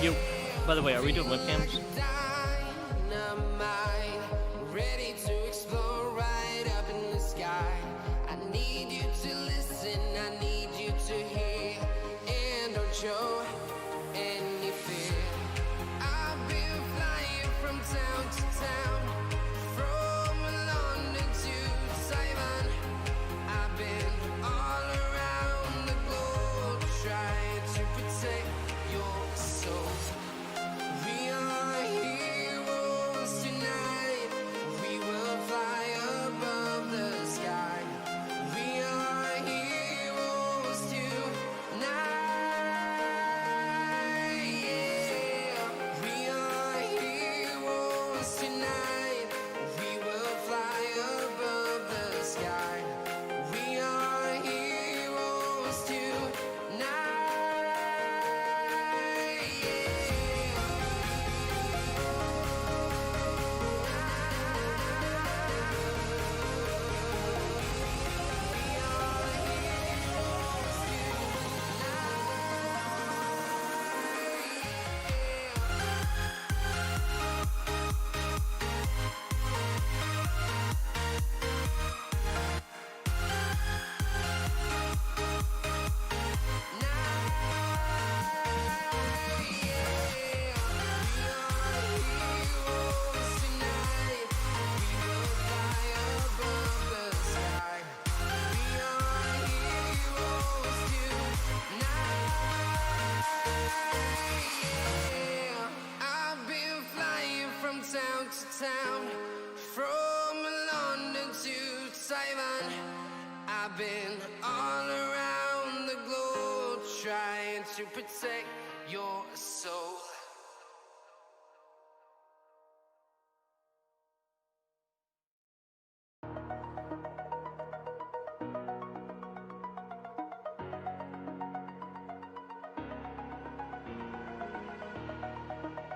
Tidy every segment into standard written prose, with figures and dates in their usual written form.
Yo, by the way, are we doing webcams? Ready to explore right up in the sky. I need you to listen, I need you to hear, and don't show any fear. I've been flying from town to town, from London to Taiwan. I've been all around the globe trying to protect your soul. We are heroes tonight. We will fly above the sky. We are heroes tonight. Yeah. We are heroes tonight. We will fly above the sky. We are heroes tonight. Town to town, from London to Taiwan. I've been all around the globe trying to protect your soul.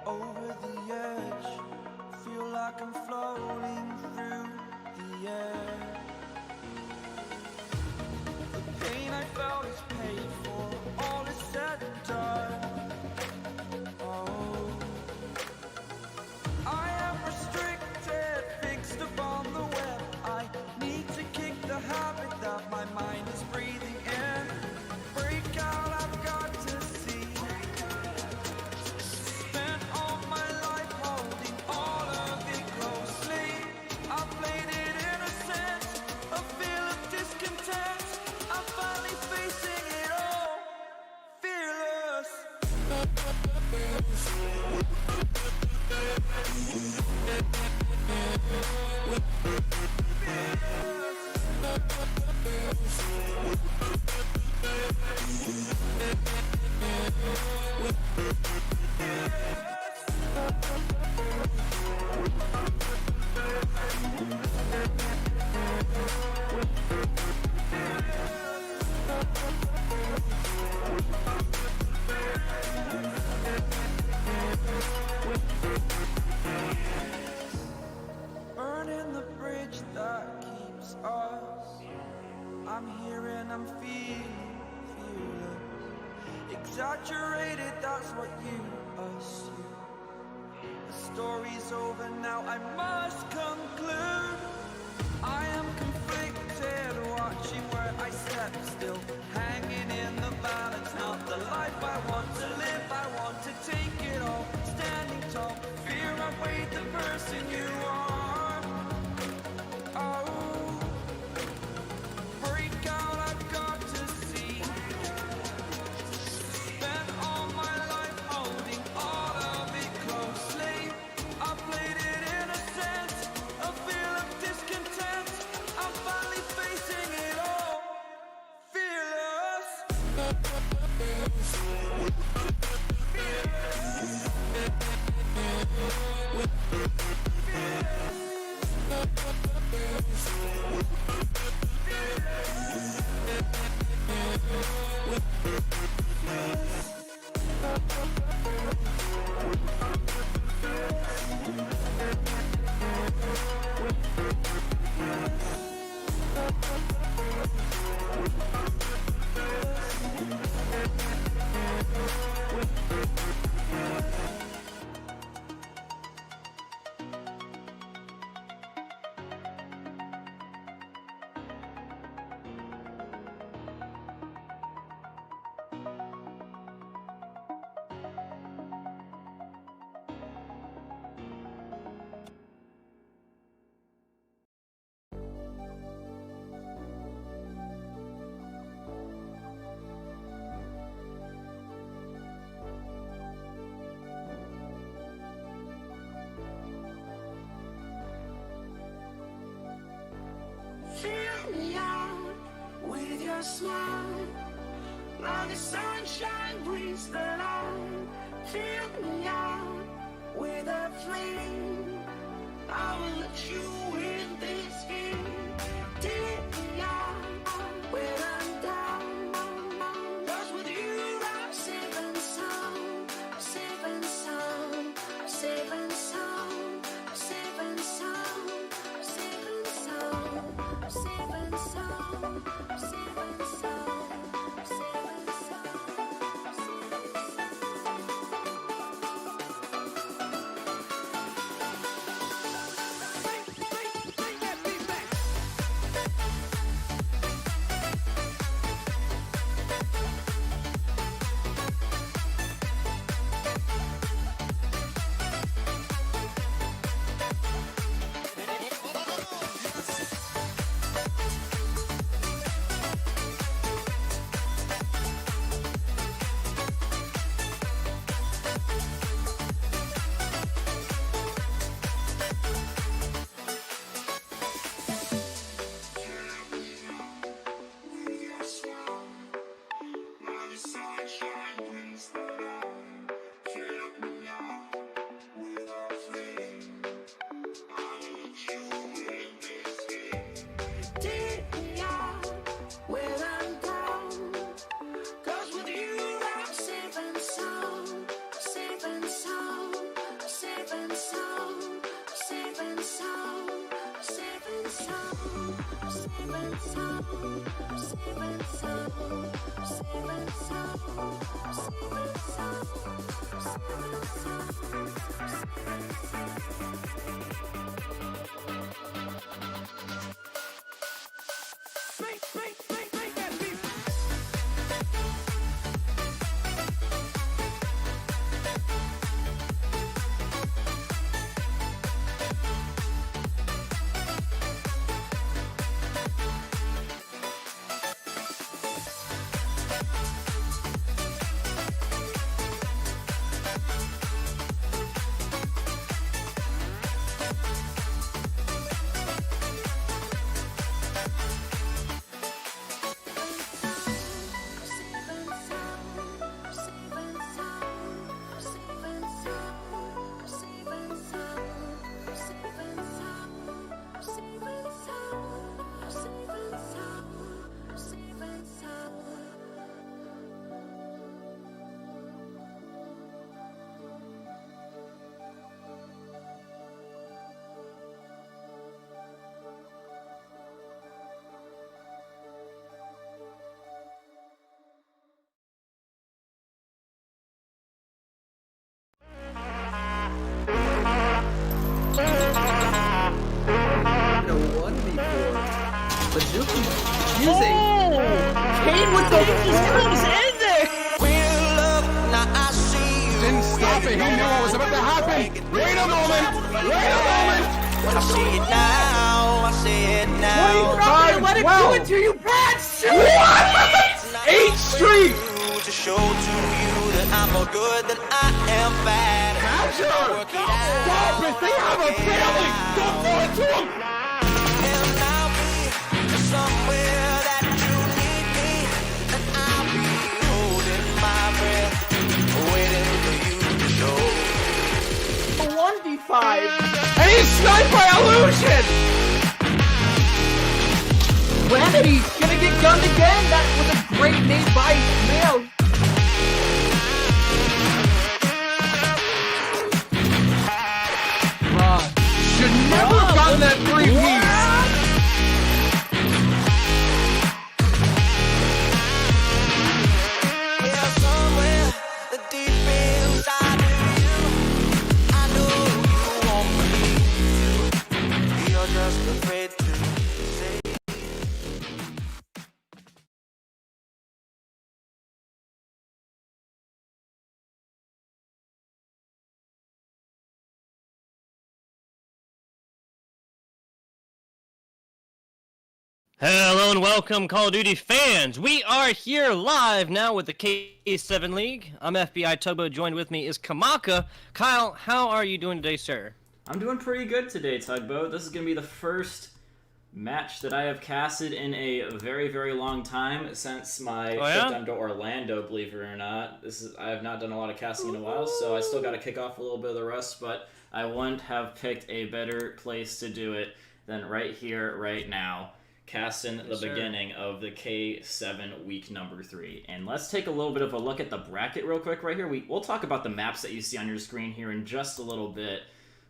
Over the edge, feel like I'm floating through the air. The pain I felt is paid for, all is said and done. Oh, I am restricted, fixed upon the web. I need to kick the habit that my mind is breathing in. Break out, I've got to see. Spent all my life holding all of it closely. I played it innocent, a feel of discontent. I'm finally facing it all, fearless. Burning the bridge that keeps us. I'm here and I'm feeling fearless. Exaggerated, that's what you assume. The story's over now, I must conclude. I am conflicted, watching where I step still, hanging in the balance. Not the life I want to live, I want to take it all. Standing tall, fear outweighed the person you are. Oh, break out, I've got to see. Spent all my life holding all of it closely. I played it innocent, a feel of discontent. I'm finally facing it all, fearless. smile. Now the sunshine brings the light. Fill me out with a flame. I will let you in this game. Take me out when I'm down. 'Cause with you I'm safe and sound. Safe and sound. Safe and sound. Safe and sound. Safe and sound. Safe and sound. Safe and sound. Safe and Kane with the comes in there! Didn't stop it. He knew what was about to happen. Wait a moment. Wait a moment. I see it now. I see it now. Let it do it to you, bad shit! What? 8th Street. To show to you that I'm more good than I am bad. Catcher. Stop it. They have a family. Don't throw it to them. And I'll be somewhere that you need me. And I'll be holding my breath, waiting for you to show. 1v5. And he's sniped by Illusion. Remedy gonna get gunned again. That was a great nade by MaL. Should never have gotten that 3-piece. Yeah, somewhere the deep inside of you, I know you won't believe. You're just afraid to say. Hello and welcome, Call of Duty fans. We are here live now with the K7 League. I'm FBI Tugboat. Joined with me is Kamaka. Kyle, how are you doing today, sir? I'm doing pretty good today, Tugboat. This is going to be the first match that I have casted in a very, very long time since my Oh, yeah? trip down to Orlando, believe it or not. I have not done a lot of casting in a while, so I still got to kick off a little bit of the rust, but I wouldn't have picked a better place to do it than right here, right now, casting the beginning of the K7 week number 3. And let's take a little bit of a look at the bracket real quick right here. We'll talk about the maps that you see on your screen here in just a little bit.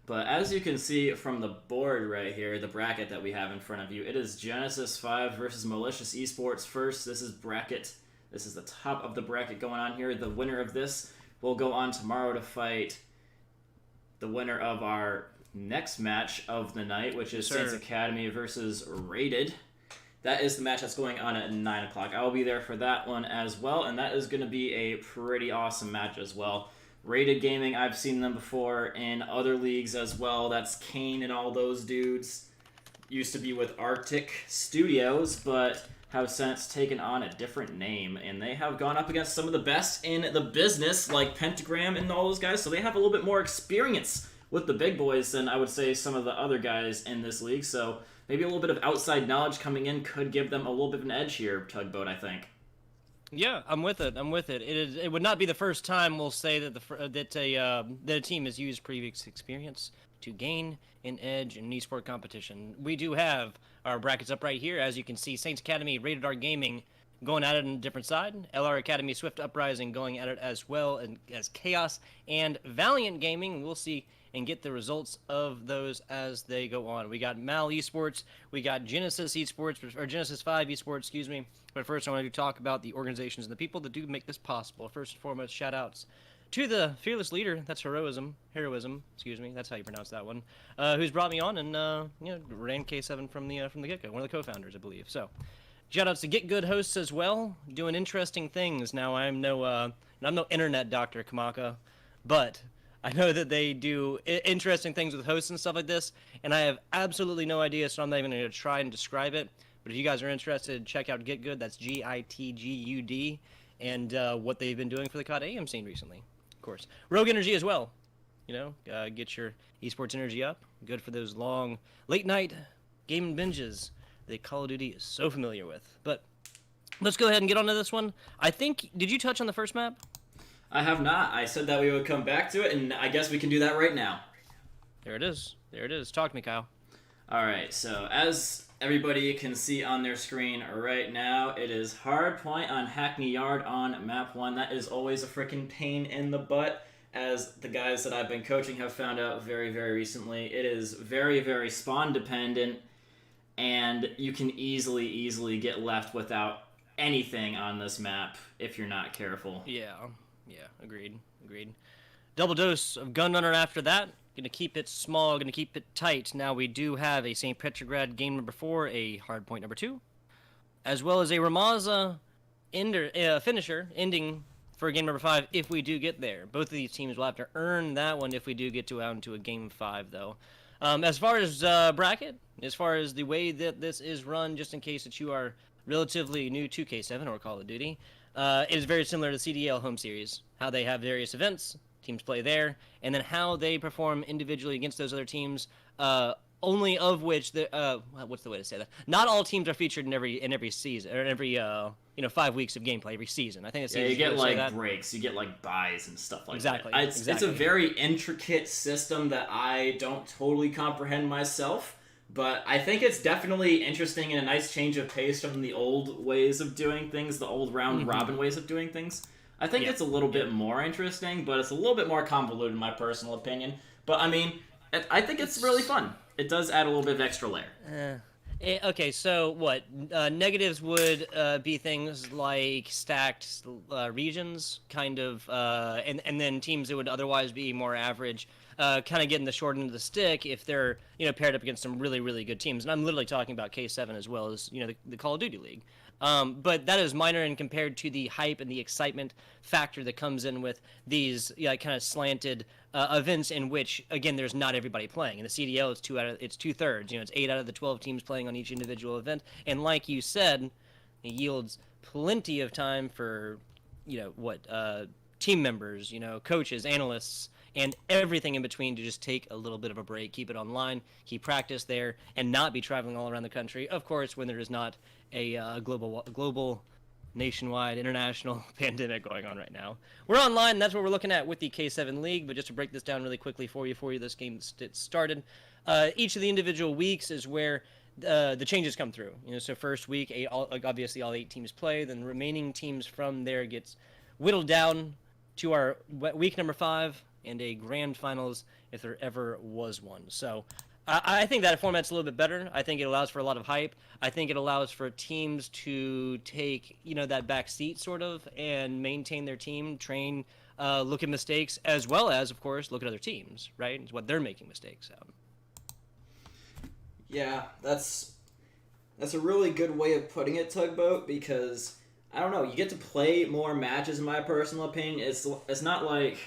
But as you can see from the board right here, the bracket that we have in front of you, it is Genesis 5 versus Malicious Esports first. This is the top of the bracket going on here. The winner of this will go on tomorrow to fight the winner of our next match of the night, which is Saints Academy versus Rated. That is the match that's going on at 9 o'clock. I will be there for that one as well, and that is going to be a pretty awesome match as well. Rated Gaming, I've seen them before in other leagues as well. That's Kane and all those dudes. Used to be with Arctic Studios, but have since taken on a different name. And they have gone up against some of the best in the business, like Pentagram and all those guys. So they have a little bit more experience with the big boys than I would say some of the other guys in this league. So maybe a little bit of outside knowledge coming in could give them a little bit of an edge here, Tugboat, I think. Yeah, I'm with it. It would not be the first time we'll say that a team has used previous experience to gain an edge in an esport competition. We do have our brackets up right here, as you can see. Saints Academy, Rated R Gaming going at it on a different side. LR Academy, Swift Uprising going at it as well as Chaos and Valiant Gaming. We'll see and get the results of those as they go on. We got MaL eSports, we got Genesis eSports, or Genesis 5 eSports, excuse me. But first I want to talk about the organizations and the people that do make this possible. First and foremost, shout outs to the fearless leader, that's heroism, excuse me, that's how you pronounce that one, who's brought me on and ran K7 from the get-go, one of the co-founders, I believe. So shout outs to Get Good hosts as well, doing interesting things. Now I'm no internet doctor, Kamaka, but I know that they do interesting things with hosts and stuff like this, and I have absolutely no idea, so I'm not even going to try and describe it. But if you guys are interested, check out Get Good. That's GITGUD, and what they've been doing for the COD AM scene recently, of course. Rogue Energy as well. Get your esports energy up. Good for those long late-night gaming binges that Call of Duty is so familiar with. But let's go ahead and get onto this one. I think, did you touch on the first map? I have not. I said that we would come back to it, and I guess we can do that right now. There it is. Talk to me, Kyle. All right, so as everybody can see on their screen right now, it is Hardpoint on Hackney Yard on map 1. That is always a freaking pain in the butt, as the guys that I've been coaching have found out very, very recently. It is very, very spawn dependent, and you can easily get left without anything on this map if you're not careful. Yeah, agreed. Double dose of Gunrunner after that. Gonna keep it small, gonna keep it tight. Now we do have a St. Petrograd game number 4, a Hardpoint number 2, as well as a Ramaza finisher ending for game number 5 if we do get there. Both of these teams will have to earn that one if we do get out into a game 5, though. As far as bracket, as far as the way that this is run, just in case that you are relatively new to K7 or Call of Duty, it is very similar to CDL home series. How they have various events, teams play there, and then how they perform individually against those other teams. Only of which what's the way to say that? Not all teams are featured in every season or in every 5 weeks of gameplay every season. I think it's you get like breaks, you get like buys and stuff like that. Exactly. It's a very intricate system that I don't totally comprehend myself. But I think it's definitely interesting and a nice change of pace from the old ways of doing things, the old round-robin ways of doing things. I think it's a little bit more interesting, but it's a little bit more convoluted in my personal opinion. But, I mean, I think it's really fun. It does add a little bit of extra layer. Okay, so what? Negatives would be things like stacked regions, kind of, and then teams that would otherwise be more average, kind of getting the short end of the stick if they're paired up against some really, really good teams. And I'm literally talking about K7 as well as the Call of Duty League. But that is minor and compared to the hype and the excitement factor that comes in with these kind of slanted events in which, again, there's not everybody playing. In the CDL, it's two-thirds. It's 8 out of the 12 teams playing on each individual event. And like you said, it yields plenty of time for, team members, coaches, analysts, and everything in between to just take a little bit of a break, keep it online, keep practice there, and not be traveling all around the country. Of course, when there is not a global, nationwide, international pandemic going on right now. We're online, and that's what we're looking at with the K7 League. But just to break this down really quickly for you, this game started. Each of the individual weeks is where the changes come through. So first week, obviously all 8 teams play. Then the remaining teams from there gets whittled down to our week number 5 and a grand finals if there ever was one. So I think that format's a little bit better. I think it allows for a lot of hype. I think it allows for teams to take, that back seat sort of and maintain their team, train, look at mistakes, as well as, of course, look at other teams, right? It's what they're making mistakes at. Yeah, that's a really good way of putting it, Tugboat, because, I don't know, you get to play more matches, in my personal opinion. It's not like...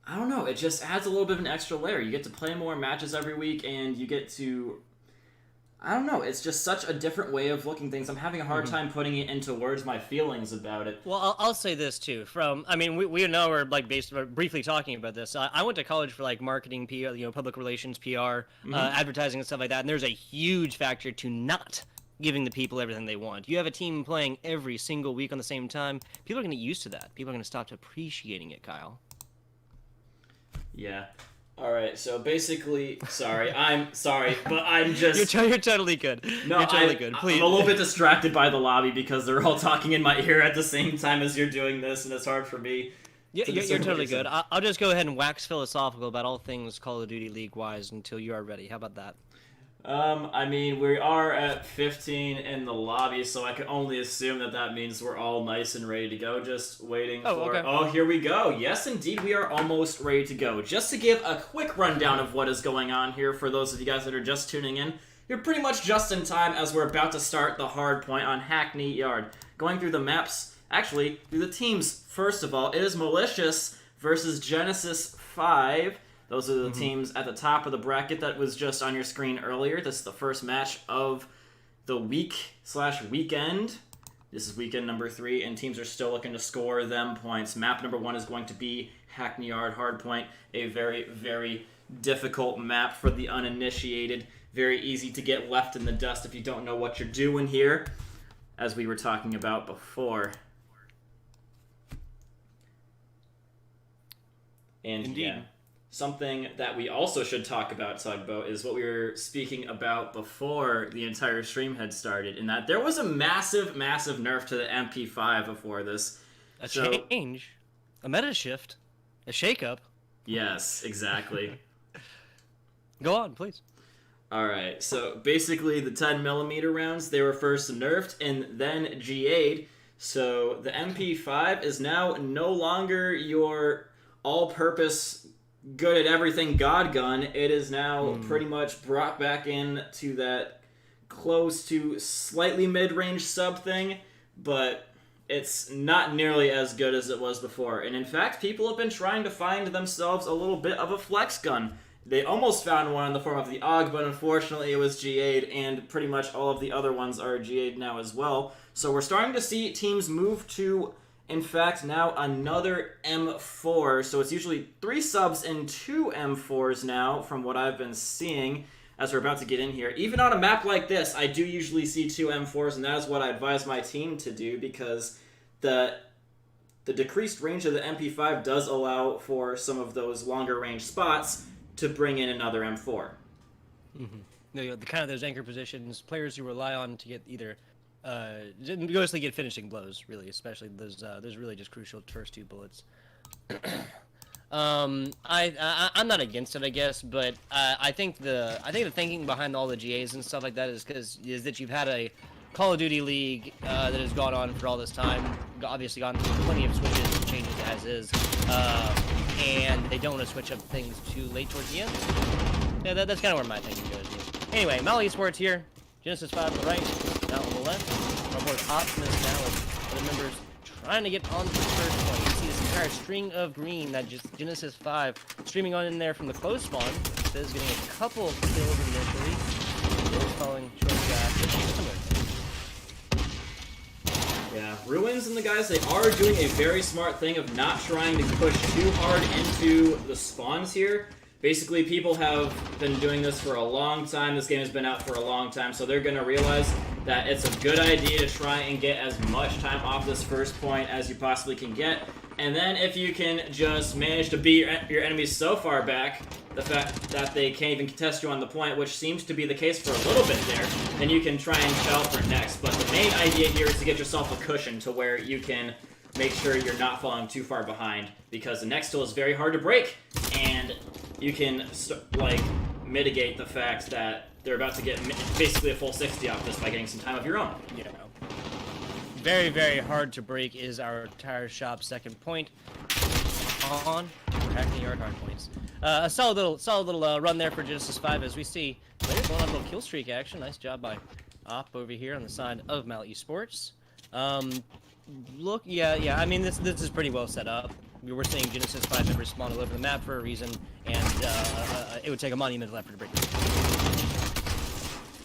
I don't know, it just adds a little bit of an extra layer. You get to play more matches every week, and you get to... I don't know, it's just such a different way of looking things. I'm having a hard time putting it into words, my feelings about it. Well, I'll say this, too. We know we're, briefly talking about this. I went to college for, marketing, PR, public relations, PR, advertising and stuff like that, and there's a huge factor to not giving the people everything they want. You have a team playing every single week on the same time, people are going to get used to that. People are going to stop appreciating it, Kyle. Yeah. Alright, so basically, I'm sorry, but I'm just... You're totally good. No, you're totally good. Please. I'm a little bit distracted by the lobby because they're all talking in my ear at the same time as you're doing this, and it's hard for me. You're totally good. I'll just go ahead and wax philosophical about all things Call of Duty League-wise until you are ready. How about that? We are at 15 in the lobby, so I can only assume that means we're all nice and ready to go, just waiting for... Okay. Oh, here we go. Yes, indeed, we are almost ready to go. Just to give a quick rundown of what is going on here for those of you guys that are just tuning in, you're pretty much just in time as we're about to start the hard point on Hackney Yard. Going through the maps, actually, through the teams. First of all, it is Malicious versus Genesis 5. Those are the teams at the top of the bracket that was just on your screen earlier. This is the first match of the week/weekend. This is weekend number 3, and teams are still looking to score them points. Map number 1 is going to be Hackney Yard Hardpoint, a very, very difficult map for the uninitiated. Very easy to get left in the dust if you don't know what you're doing here, as we were talking about before. And indeed. Yeah. Something that we also should talk about, Tugboat, is what we were speaking about before the entire stream had started, in that there was a massive, massive nerf to the MP5 before this. A change, a meta shift, a shakeup. Yes, exactly. Go on, please. Alright, so basically the 10mm rounds, they were first nerfed and then GA'd, so the MP5 is now no longer your all-purpose good at everything God gun. It is now pretty much brought back in to that close to slightly mid-range sub thing, but it's not nearly as good as it was before. And in fact, people have been trying to find themselves a little bit of a flex gun. They almost found one in the form of the AUG, but unfortunately it was GA'd, and pretty much all of the other ones are GA'd now as well. So we're starting to see teams move to, in fact, now another M4. So it's usually 3 subs and 2 M4s now, from what I've been seeing as we're about to get in here. Even on a map like this, I do usually see 2 M4s, and that is what I advise my team to do, because the decreased range of the MP5 does allow for some of those longer range spots to bring in another M4. The kind of those anchor positions, players who rely on to get either mostly get finishing blows, really, especially those really just crucial first 2 bullets. I'm not against it, I guess, but I think the thinking behind all the GAs and stuff like that is that you've had a Call of Duty League that has gone on for all this time, obviously gone through plenty of switches and changes as is, and they don't want to switch up things too late towards the end. Yeah, that's kind of where my thinking goes. Anyway, MaL eSports here, Genesis 5 on the right, now on the left. Our board Optimus now with other members trying to get onto the first point. You see this entire string of green that just Genesis 5 streaming on in there from the close spawn. Fizz getting a couple kills initially. Fizz falling short after. Yeah, Ruins and the guys, they are doing a very smart thing of not trying to push too hard into the spawns here. Basically, people have been doing this for a long time. This game has been out for a long time, so they're going to realize that it's a good idea to try and get as much time off this first point as you possibly can get. And then if you can just manage to beat your enemies so far back, the fact that they can't even contest you on the point, which seems to be the case for a little bit there, then you can try and shell for next. But the main idea here is to get yourself a cushion to where you can make sure you're not falling too far behind, because the next hill is very hard to break, and you can like mitigate the fact that they're about to get basically a full 60 off this by getting some time of your own. Yeah. Very, very hard to break is our tire shop second point. On Hackney Yard hard points. A solid little run there for Genesis 5 as we see players going on a little kill streak action. Nice job by Op over here on the side of MaL eSports. Yeah. I mean, this is pretty well set up. We're seeing Genesis 5 members spawn all over the map for a reason, and it would take a monumental effort to break this.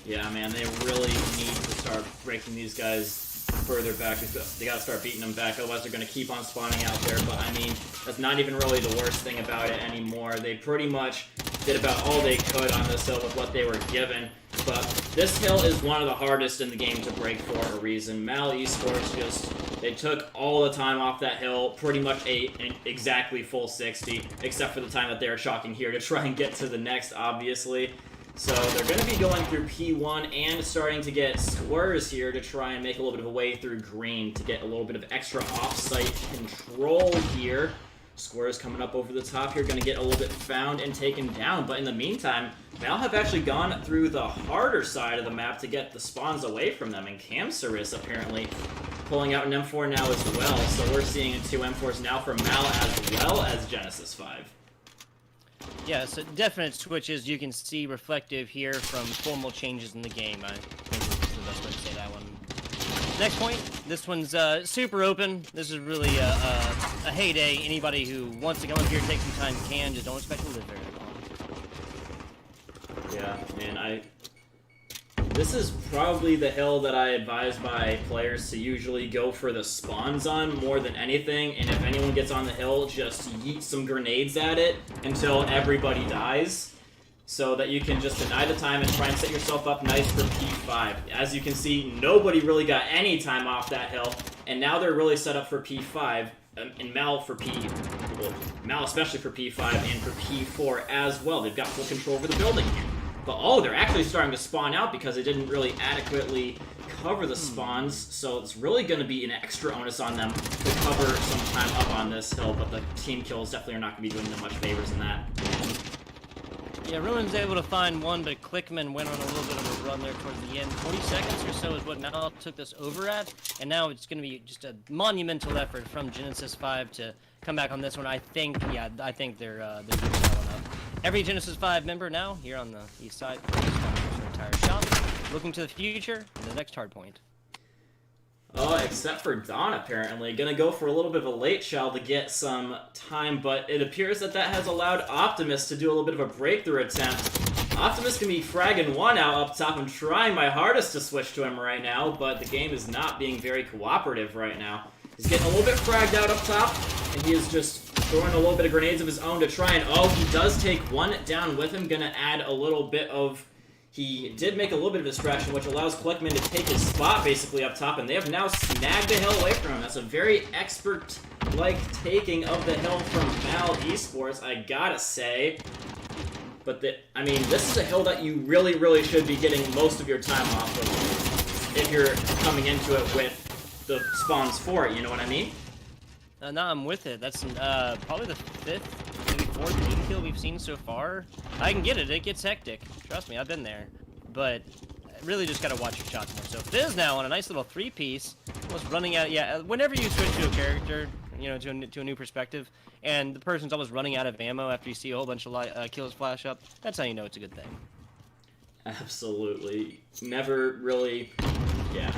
Yeah, man, they really need to start breaking these guys further back. They gotta start beating them back, otherwise they're gonna keep on spawning out there. But I mean, that's not even really the worst thing about it anymore. They pretty much did about all they could on this hill with what they were given. But this hill is one of the hardest in the game to break for a reason. MaL eSports they took all the time off that hill, pretty much an exactly full 60, except for the time that they were chalking here to try and get to the next, obviously. So they're going to be going through P1 and starting to get squares here to try and make a little bit of a way through green to get a little bit of extra off-site control here. Squares coming up over the top here, going to get a little bit found and taken down. But in the meantime, MaL have actually gone through the harder side of the map to get the spawns away from them. And Camceris apparently pulling out an M4 now as well. So we're seeing 2 M4s now from MaL as well as Genesis 5. Yeah, so definite switches you can see reflective here from formal changes in the game. I think that's the best way to say that one. Next point, this one's super open. This is really a heyday. Anybody who wants to come up here and take some time can, just don't expect to live very long. Yeah, man, this is probably the hill that I advise my players to usually go for the spawns on more than anything, and if anyone gets on the hill, just yeet some grenades at it until everybody dies, so that you can just deny the time and try and set yourself up nice for P5. As you can see, nobody really got any time off that hill, and now they're really set up for P5, and MaL for MaL especially for P5 and for P4 as well. They've got full control over the building here. But oh, they're actually starting to spawn out because they didn't really adequately cover the spawns, so it's really going to be an extra onus on them to cover some time up on this hill, but the team kills definitely are not going to be doing them much favors in that. Yeah, Ruin's able to find one, but Clickman went on a little bit of a run there towards the end. 40 seconds or so is what MaL took this over at, and now it's going to be just a monumental effort from Genesis 5 to come back on this one. I think they're doing that one up. Every Genesis 5 member now here on the east side, entire shop, looking to the future and the next hard point. Except for Dawn, apparently. Gonna go for a little bit of a late shell to get some time, but it appears that has allowed Optimus to do a little bit of a breakthrough attempt. Optimus can be fragging one out up top. I'm trying my hardest to switch to him right now, but the game is not being very cooperative right now. He's getting a little bit fragged out up top, and he is just throwing a little bit of grenades of his own to try and... Oh, he does take one down with him. Gonna add a little bit of... He did make a little bit of distraction, which allows Clickman to take his spot basically up top, and they have now snagged the hill away from him. That's a very expert-like taking of the hill from MaL eSports, I gotta say. But, I mean, this is a hill that you really, really should be getting most of your time off of if you're coming into it with the spawns for it, you know what I mean? No, I'm with it. That's probably the 5th, maybe 4th team kill we've seen so far. I can get it. It gets hectic. Trust me, I've been there. But really just gotta watch your shots more. So Fizz now on a nice little 3-piece, almost running out. Yeah, whenever you switch to a character, you know, to a new perspective, and the person's almost running out of ammo after you see a whole bunch of kills flash up, that's how you know it's a good thing. Absolutely. Never really... Yeah.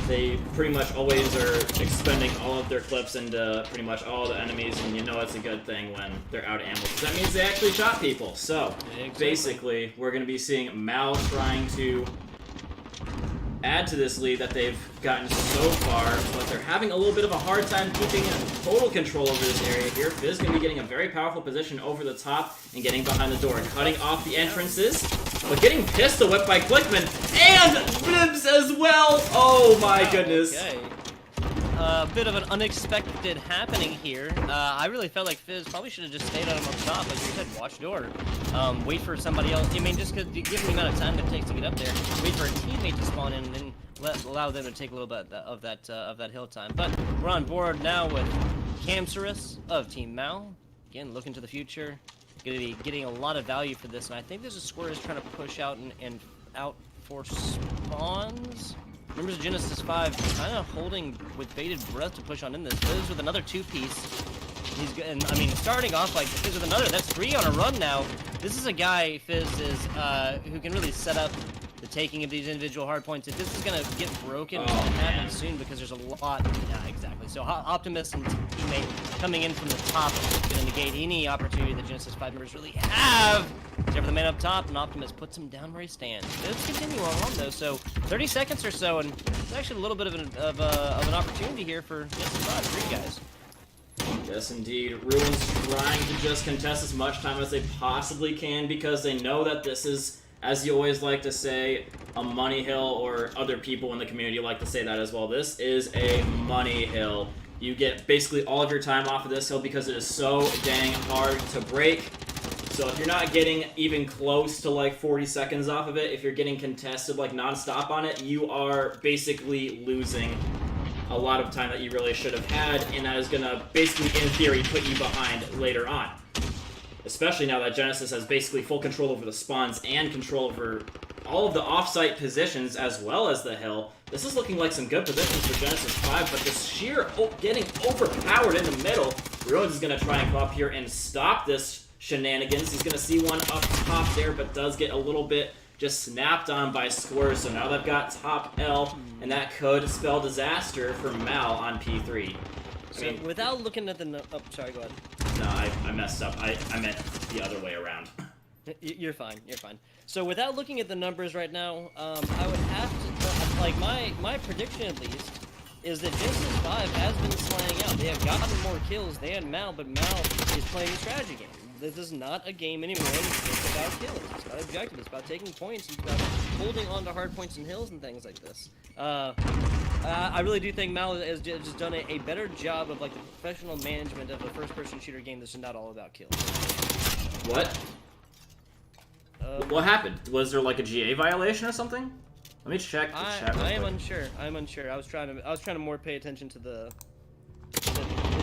They pretty much always are expending all of their clips into pretty much all the enemies, and you know it's a good thing when they're out of ammo, because that means they actually shot people. So, basically, we're going to be seeing MaL trying to add to this lead that they've gotten so far, but they're having a little bit of a hard time keeping total control over this area here. Fizz going to be getting a very powerful position over the top and getting behind the door, cutting off the entrances, but getting pistol whipped by Clickman, and Bibs as well! Oh my goodness. Okay. A bit of an unexpected happening here. I really felt like Fizz probably should have just stayed on him up top, like you said, watch door. Wait for somebody else. I mean, just because given the amount of time it takes to get up there, wait for a teammate to spawn in and then allow them to take a little bit of that hill time. But we're on board now with Camcerus of Team MaL. Again, looking to the future. Going to be getting a lot of value for this, and I think there's a Square trying to push out and out for spawns. Members of Genesis 5 kind of holding with bated breath to push on in this. Fizz with another two-piece. He's good, and I mean, starting off like Fizz with another. That's 3 on a run now. This is a guy, Fizz, is who can really set up the taking of these individual hard points. If this is gonna get broken, it's gonna happen soon because there's a lot. Yeah, exactly. So Optimus and teammate coming in from the top gonna negate any opportunity that Genesis 5 members really have. Except for the man up top, and Optimus puts him down where he stands. Let's continue on though. So 30 seconds or so, and it's actually a little bit of an opportunity here for Genesis 5 for you guys. Yes, indeed. Ruin's trying to just contest as much time as they possibly can because they know that this is, as you always like to say, a money hill, or other people in the community like to say that as well. This is a money hill. You get basically all of your time off of this hill because it is so dang hard to break. So if you're not getting even close to like 40 seconds off of it, if you're getting contested like non-stop on it, you are basically losing a lot of time that you really should have had, and that is going to basically, in theory, put you behind later on. Especially now that Genesis has basically full control over the spawns and control over all of the off-site positions as well as the hill. This is looking like some good positions for Genesis 5, but this sheer getting overpowered in the middle, Ruins is going to try and come up here and stop this shenanigans. He's going to see one up top there, but does get a little bit just snapped on by Square, so now they've got top L, and that could spell disaster for MaL on P3. So without looking at the sorry, go ahead. No, I messed up. I meant the other way around. You're fine. You're fine. So without looking at the numbers right now, I would have to like my prediction at least is that Genesis 5 has been slaying out. They have gotten more kills than MaL, but MaL is playing a strategy game. This is not a game anymore. It's about kills. It's about objective. It's about taking points. It's about holding on to hard points and hills and things like this. I really do think MaL has just done a better job of like the professional management of a first-person shooter game that's not all about kills. What? What happened? Was there like a GA violation or something? Let me check the chat. I am unsure. I'm unsure. I was trying to more pay attention to the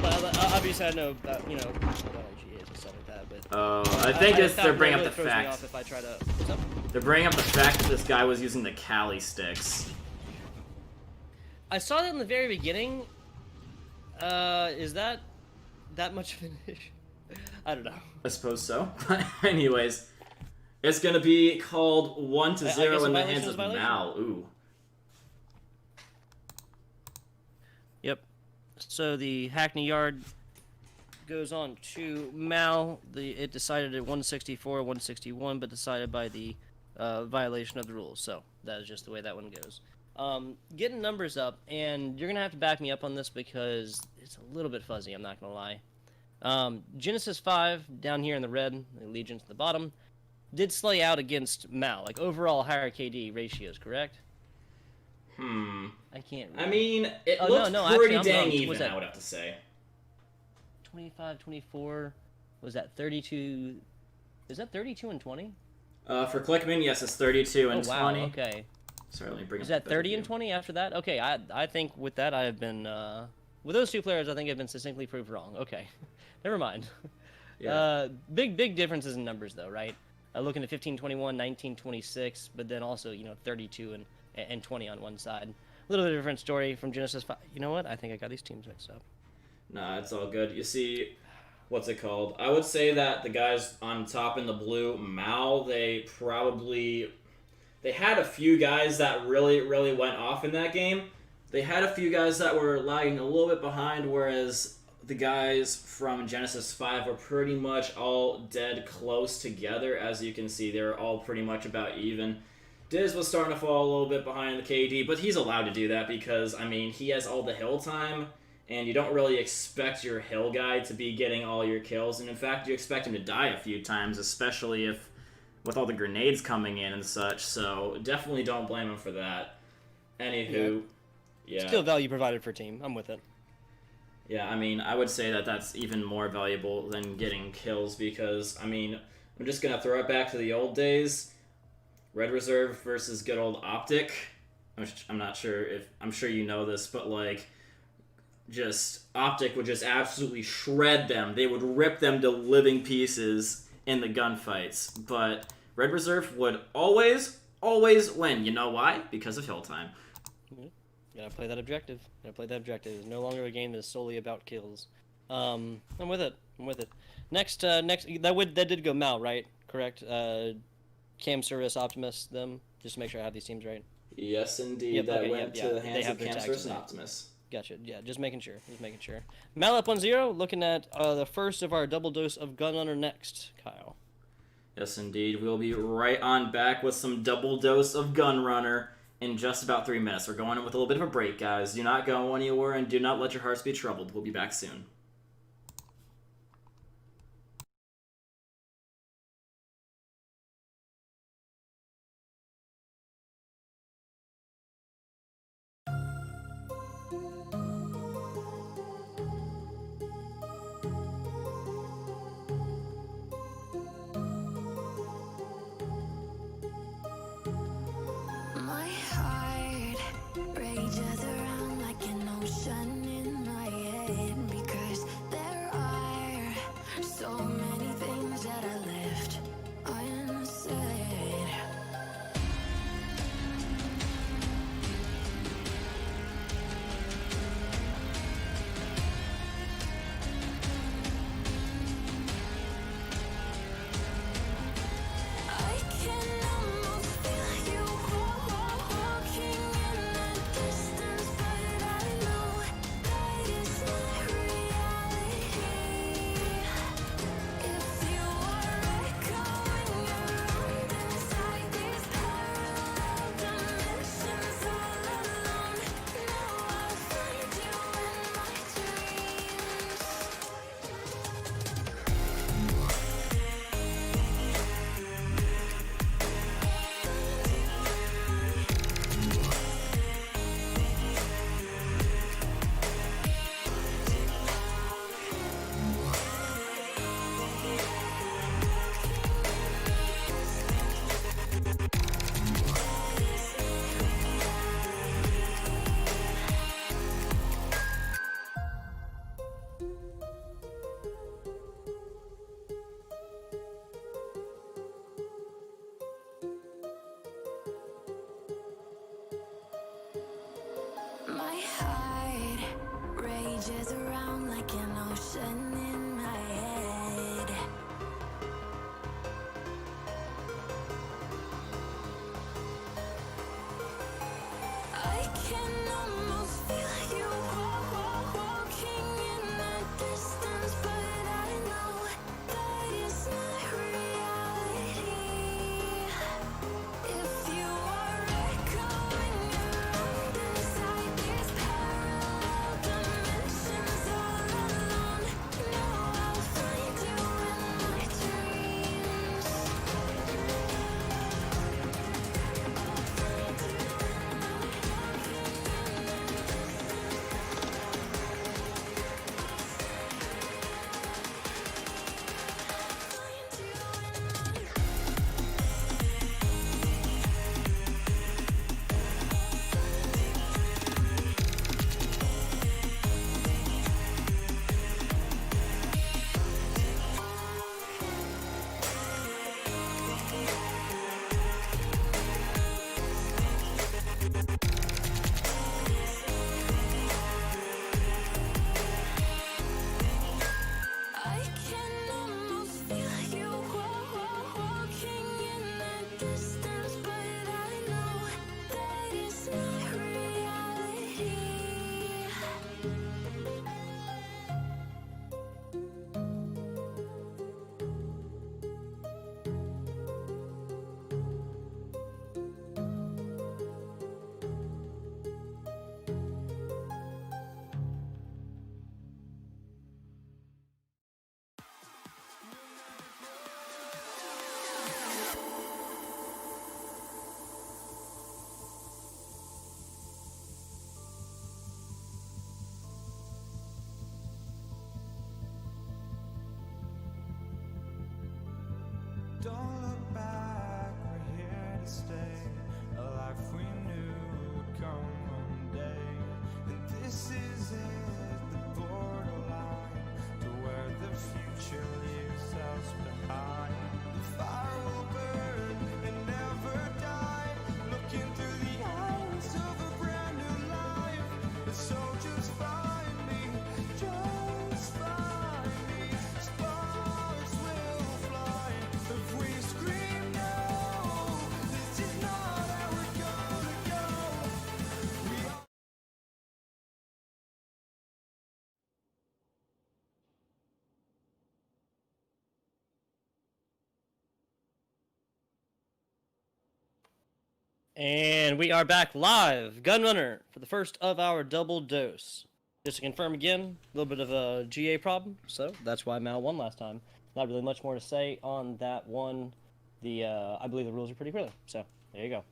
obviously I know about GAs and stuff like that, but I think they're bringing up the throws me fact. off if I try to. What's up? They're bringing up the fact that this guy was using the Cali sticks. I saw that in the very beginning. Is that much of an issue? I don't know. I suppose so. But anyways, it's gonna be called 1-0 in the hands of MaL. Ooh. Yep. So the Hackney Yard goes on to MaL. It decided at 164, 161, but decided by the violation of the rules. So that is just the way that one goes. Getting numbers up, and you're gonna have to back me up on this because it's a little bit fuzzy. I'm not gonna lie. Genesis 5 down here in the red, the Legions at the bottom, did slay out against MaL, like overall higher KD ratios, correct? I can't. I mean, it looked pretty actually, dang was even, that I would have to say. 25, 24, was that 32? Is that 32 and 20? For Clickman, yes, it's 32 and 20. Wow, okay. Sorry, let me bring Is up that the 30 view. and 20 after that? Okay, I think with that I have been, with those two players I think I've been succinctly proved wrong. Okay, never mind. Yeah. Big differences in numbers though, right? Looking at 15-21, 19-26, but then also, 32 and 20 on one side. A little bit different story from Genesis 5. You know what? I think I got these teams mixed up. Nah, it's all good. You see, what's it called? I would say that the guys on top in the blue, MaL, they had a few guys that really went off in that game. They had a few guys that were lagging a little bit behind, whereas the guys from Genesis 5 were pretty much all dead close together. As you can see, they're all pretty much about even. Diz was starting to fall a little bit behind the KD, but he's allowed to do that because, I mean, he has all the hill time, and you don't really expect your hill guy to be getting all your kills, and in fact, you expect him to die a few times, especially if with all the grenades coming in and such, so definitely don't blame him for that. Anywho, yeah. Still value provided for team. I'm with it. Yeah, I mean, I would say that that's even more valuable than getting kills because, I mean, I'm just going to throw it back to the old days. Red Reserve versus good old Optic. I'm not sure if... I'm sure you know this, but, like, just... Optic would just absolutely shred them. They would rip them to living pieces in the gunfights. But Red Reserve would always win. You know why? Because of hill time. Gotta play that objective. It's no longer a game that is solely about kills. I'm with it. Next, that did go MaL, right? Correct. Cam Service, Optimus, them. Just to make sure I have these teams right. Yes, indeed. Yep, that okay, went yep, to the hands of their Cam tags Service in and there. Optimus. Gotcha. Yeah, just making sure. MaL up 1-0. Looking at the first of our double dose of Gunrunner next, Kyle. Yes, indeed. We'll be right on back with some double dose of Gunrunner in just about 3 minutes. We're going in with a little bit of a break, guys. Do not go anywhere and do not let your hearts be troubled. We'll be back soon. My heart rages around like an ocean in my head because there are so many things that I left unsaid. I can almost feel you walking in the distance, but I know that it's not reality. If you are echoing around inside these parallel dimensions all alone, now I'll find you in my dreams. My heart rages around like an ocean in my head. I can almost feel you walking in the distance, but I know that it's not reality. If you are echoing around inside these parallel dimensions all alone, now I'll find you in my dreams. Don't look back, we're here to stay. A life we knew would come one day. And this is it, the borderline to where the future leaves us behind. The fire will burn and never die. Looking through the eyes of a brand new life. And so just find me, just find me. Sparks will fly if we scream no. This is not how we're gonna go. We are And we are back live, Gunrunner, for the first of our double dose. Just to confirm again, a little bit of a GA problem, so that's why MaL won last time. Not really much more to say on that one. I believe the rules are pretty clear, so there you go.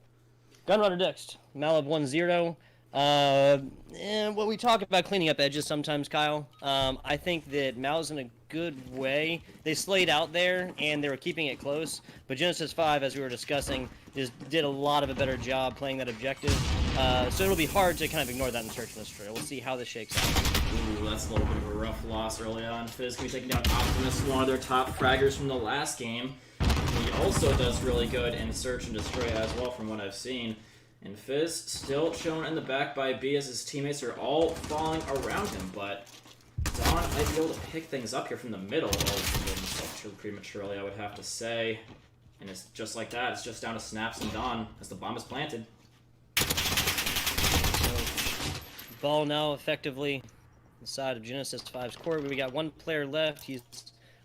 Gunrunner next. MaL up 1-0. And when we talk about cleaning up edges sometimes, Kyle, I think that MaL's in a good way. They slayed out there, and they were keeping it close, but Genesis 5, as we were discussing, just did a lot of a better job playing that objective. So it'll be hard to kind of ignore that in Search and Destroy. We'll see how this shakes out. Ooh, that's a little bit of a rough loss early on. Fizz can be taking down Optimus, one of their top fraggers from the last game. He also does really good in Search and Destroy as well, from what I've seen. And Fizz still shown in the back by B as his teammates are all falling around him, but Dawn might be able to pick things up here from the middle. Oh, himself too prematurely, I would have to say. And it's just like that. It's just down to Snaps and Dawn as the bomb is planted. Ball now effectively inside of Genesis 5's court. We got one player left. He's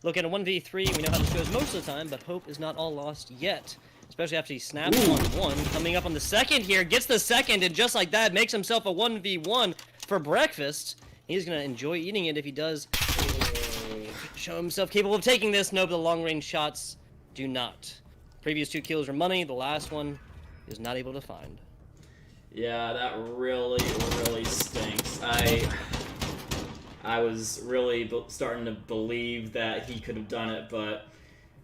looking at 1v3. We know how this goes most of the time, but hope is not all lost yet. Especially after he snaps on one. Coming up on the second here. Gets the second, and just like that, makes himself a 1v1 for breakfast. He's going to enjoy eating it if he does show himself capable of taking this. No, but the long-range shots do not. Previous 2 kills were money. The last one is not able to find. Yeah, that really, really stinks. I was really starting to believe that he could have done it, but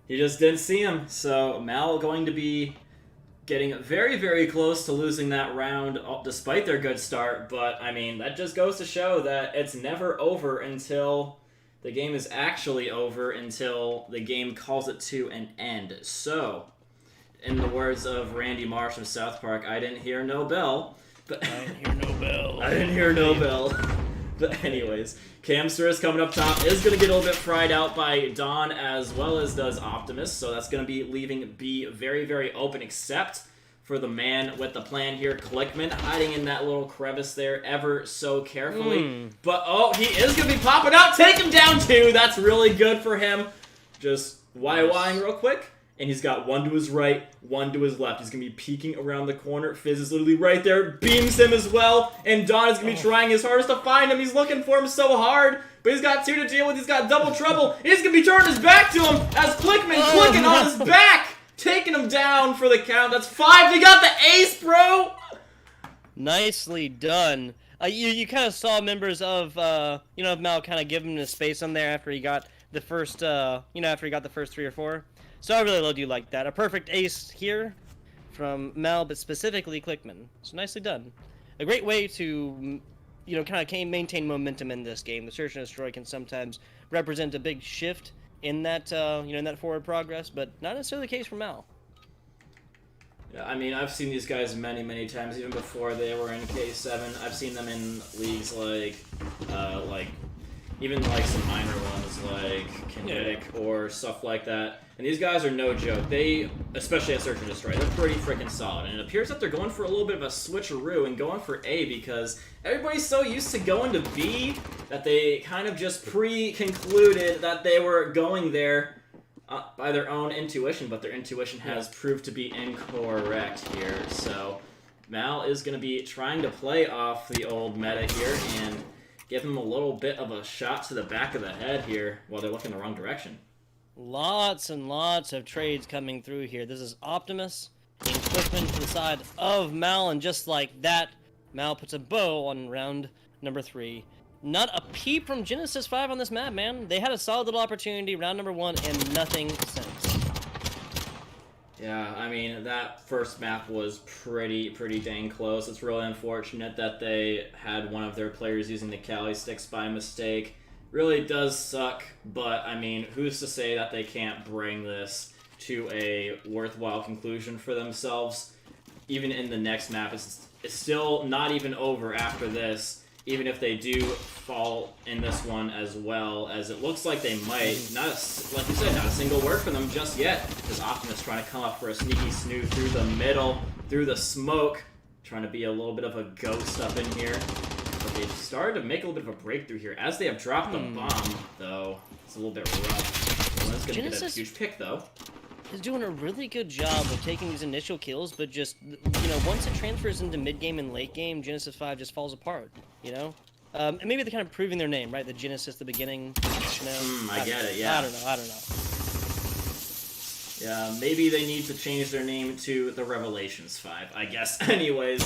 he just didn't see him. So MaL going to be getting very, very close to losing that round, despite their good start. But, I mean, that just goes to show that it's never over until the game is actually over, until the game calls it to an end. So, in the words of Randy Marsh of South Park, I didn't hear no bell. But I didn't hear no bell. I didn't hear no bell. But anyways, Camster is coming up top. Is going to get a little bit fried out by Dawn as well as does Optimus. So that's going to be leaving B very, very open, except for the man with the plan here, Clickman, hiding in that little crevice there ever so carefully. But, oh, he is going to be popping out. Take him down, too. That's really good for him. Just YYing real quick. And he's got one to his right, one to his left. He's going to be peeking around the corner. Fizz is literally right there. Beams him as well. And Dawn is going to be trying his hardest to find him. He's looking for him so hard. But he's got 2 to deal with. He's got double trouble. He's going to be turning his back to him as Clickman clicking on his back. Taking him down for the count. That's 5. They got the ace, bro. Nicely done. You kind of saw members of, MaL kind of give him the space on there after he got the first, after he got the first 3 or 4. So I really do like that. A perfect ace here from MaL, but specifically Clickman. So nicely done. A great way to, kind of maintain momentum in this game. The Search and Destroy can sometimes represent a big shift in that, in that forward progress, but not necessarily the case for MaL. Yeah, I mean, I've seen these guys many, many times, even before they were in K7. I've seen them in leagues even like some minor ones like Kinetic or stuff like that. And these guys are no joke. They, especially at Search and Destroy, they're pretty freaking solid. And it appears that they're going for a little bit of a switcheroo and going for A because everybody's so used to going to B that they kind of just pre-concluded that they were going there by their own intuition, but their intuition has proved to be incorrect here. So MaL is going to be trying to play off the old meta here and give him a little bit of a shot to the back of the head here while they're looking the wrong direction. Lots and lots of trades coming through here. This is Optimus and Clickman to the side of MaL, and just like that, MaL puts a bow on round number 3. Not a peep from Genesis 5 on this map, man. They had a solid little opportunity, round number 1, and nothing since. Yeah, I mean, that first map was pretty dang close. It's really unfortunate that they had one of their players using the Cali sticks by mistake. Really does suck, but I mean, who's to say that they can't bring this to a worthwhile conclusion for themselves? Even in the next map, it's still not even over after this, even if they do fall in this one as well, as it looks like they might. Like you said, not a single word from them just yet, as Optimus trying to come up for a sneaky snoo through the middle, through the smoke, trying to be a little bit of a ghost up in here. But they've started to make a little bit of a breakthrough here, as they have dropped the bomb, though. It's a little bit rough. Well, that's going to get a huge pick, though. Is doing a really good job of taking these initial kills, but just, you know, once it transfers into mid-game and late game, Genesis 5 just falls apart, you know? And maybe they're kind of proving their name, right? The Genesis, the beginning, you know? I get it, yeah. I don't know. Yeah, maybe they need to change their name to the Revelations 5, I guess, anyways.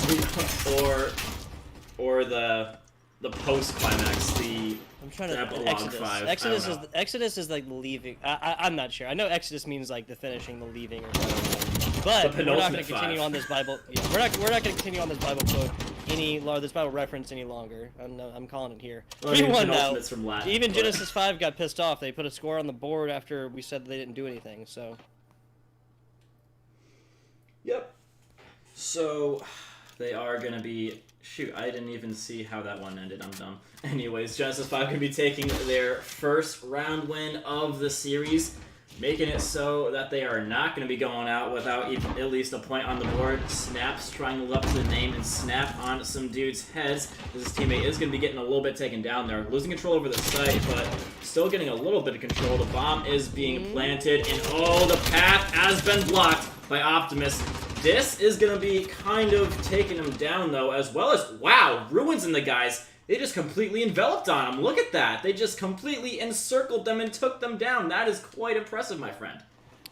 or the post-climax, I'm trying to epilogue Exodus. 5. Exodus is like leaving. I'm not sure. I know Exodus means like the finishing, the leaving, or whatever. But we're not going to continue on this Bible. Yeah, we're not going to continue on this Bible quote this Bible reference any longer. I'm calling it here. 3-1 now. From Latin, Even Genesis 5 got pissed off. They put a score on the board after we said they didn't do anything. So. Yep. So they are going to be. Shoot, I didn't even see how that one ended. I'm dumb. Anyways, Genesis 5 could be taking their first round win of the series, making it so that they are not going to be going out without even at least a point on the board. Snaps trying to live up to the name and snap on some dudes' heads. His teammate is going to be getting a little bit taken down there. Losing control over the site, but still getting a little bit of control. The bomb is being planted, and oh, the path has been blocked by Optimus. This is going to be kind of taking him down, though, as well as, wow, Ruins in the guys. They just completely enveloped on him. Look at that. They just completely encircled them and took them down. That is quite impressive, my friend.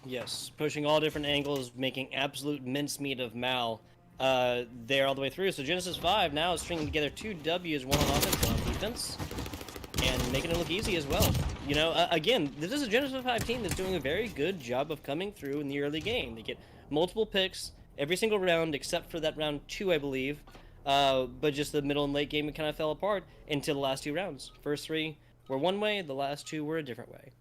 Yes, pushing all different angles, making absolute mincemeat of MaL there all the way through. So Genesis 5 now is stringing together 2 W's, 1 on offense, 1 on defense, and making it look easy as well. You know, again, this is a Genesis 5 team that's doing a very good job of coming through in the early game. They get multiple picks every single round except for that round 2, I believe. But just the middle and late game, it kind of fell apart until the last 2 rounds. First 3 were one way, the last 2 were a different way.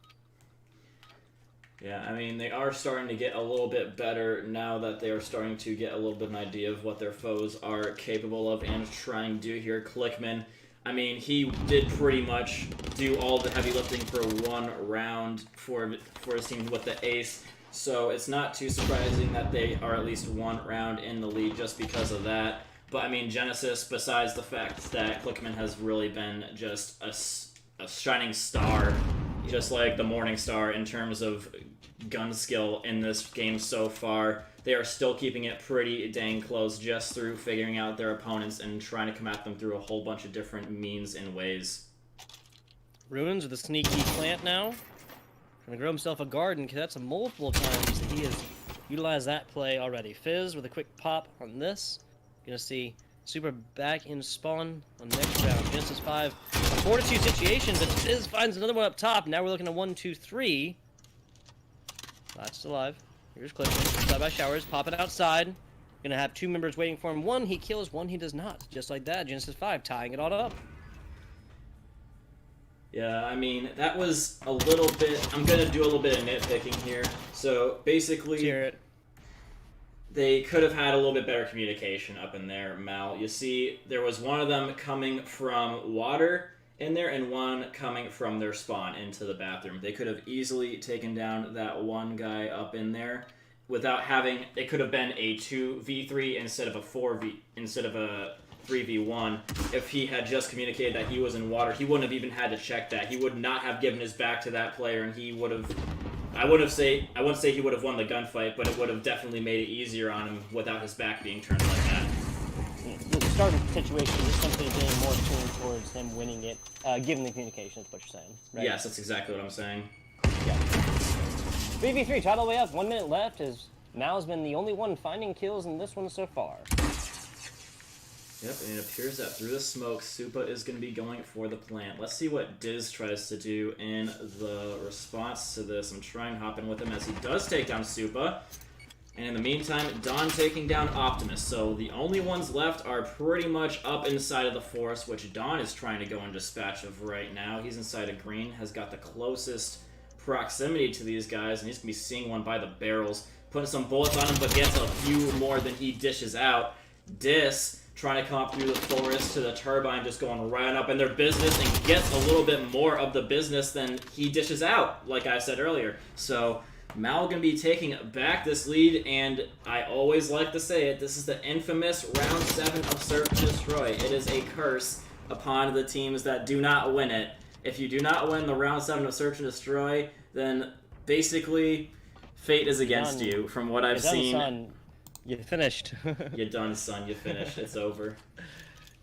Yeah, I mean, they are starting to get a little bit better now that they are starting to get a little bit of an idea of what their foes are capable of and trying to do here. Clickman, I mean, he did pretty much do all the heavy lifting for 1 round for his team with the ace. So it's not too surprising that they are at least 1 round in the lead just because of that. But I mean, Genesis, besides the fact that Clickman has really been just a shining star, just like the Morning Star in terms of gun skill in this game so far, they are still keeping it pretty dang close just through figuring out their opponents and trying to come at them through a whole bunch of different means and ways. Ruins with a sneaky plant now. Trying to grow himself a garden, because that's multiple times that he has utilized that play already. Fizz with a quick pop on this. Gonna see Super back in spawn on next round. Genesis 5, a 4-2 situation, but Fizz finds another one up top. Now we're looking at 1-2-3. Last alive. Here's Clifton. Side by Showers, popping outside. Gonna have 2 members waiting for him. 1 he kills, 1 he does not. Just like that, Genesis 5 tying it all up. Yeah, I mean, that was a little bit... I'm going to do a little bit of nitpicking here. So, basically, Let's hear it. They could have had a little bit better communication up in there, MaL. You see, there was one of them coming from water in there and one coming from their spawn into the bathroom. They could have easily taken down that one guy up in there without having... It could have been a 2v3 instead of a 3v1. If he had just communicated that he was in water, he wouldn't have even had to check that. He would not have given his back to that player, and he would have... I wouldn't say he would have won the gunfight, but it would have definitely made it easier on him without his back being turned like that. The starting situation is simply being more tuned towards him winning it, given the communication, is what you're saying, right? Yes, that's exactly what I'm saying. Yeah. 3v3, tied all the way up, 1 minute left, as MaL's been the only one finding kills in this one so far. Yep, and it appears that through the smoke, Supa is going to be going for the plant. Let's see what Diz tries to do in the response to this. I'm trying to hop in with him as he does take down Supa. And in the meantime, Dawn taking down Optimus. So the only ones left are pretty much up inside of the forest, which Dawn is trying to go in dispatch of right now. He's inside of green, has got the closest proximity to these guys, and he's going to be seeing one by the barrels, putting some bullets on him, but gets a few more than he dishes out. Dis trying to come up through the forest to the turbine, just going right up in their business, and gets a little bit more of the business than he dishes out, like I said earlier. So MaL going to be taking back this lead, and I always like to say it, this is the infamous Round 7 of Search and Destroy. It is a curse upon the teams that do not win it. If you do not win the Round 7 of Search and Destroy, then basically fate is against you, from what I've seen. Son. You finished. You're done, son. You finished. It's over.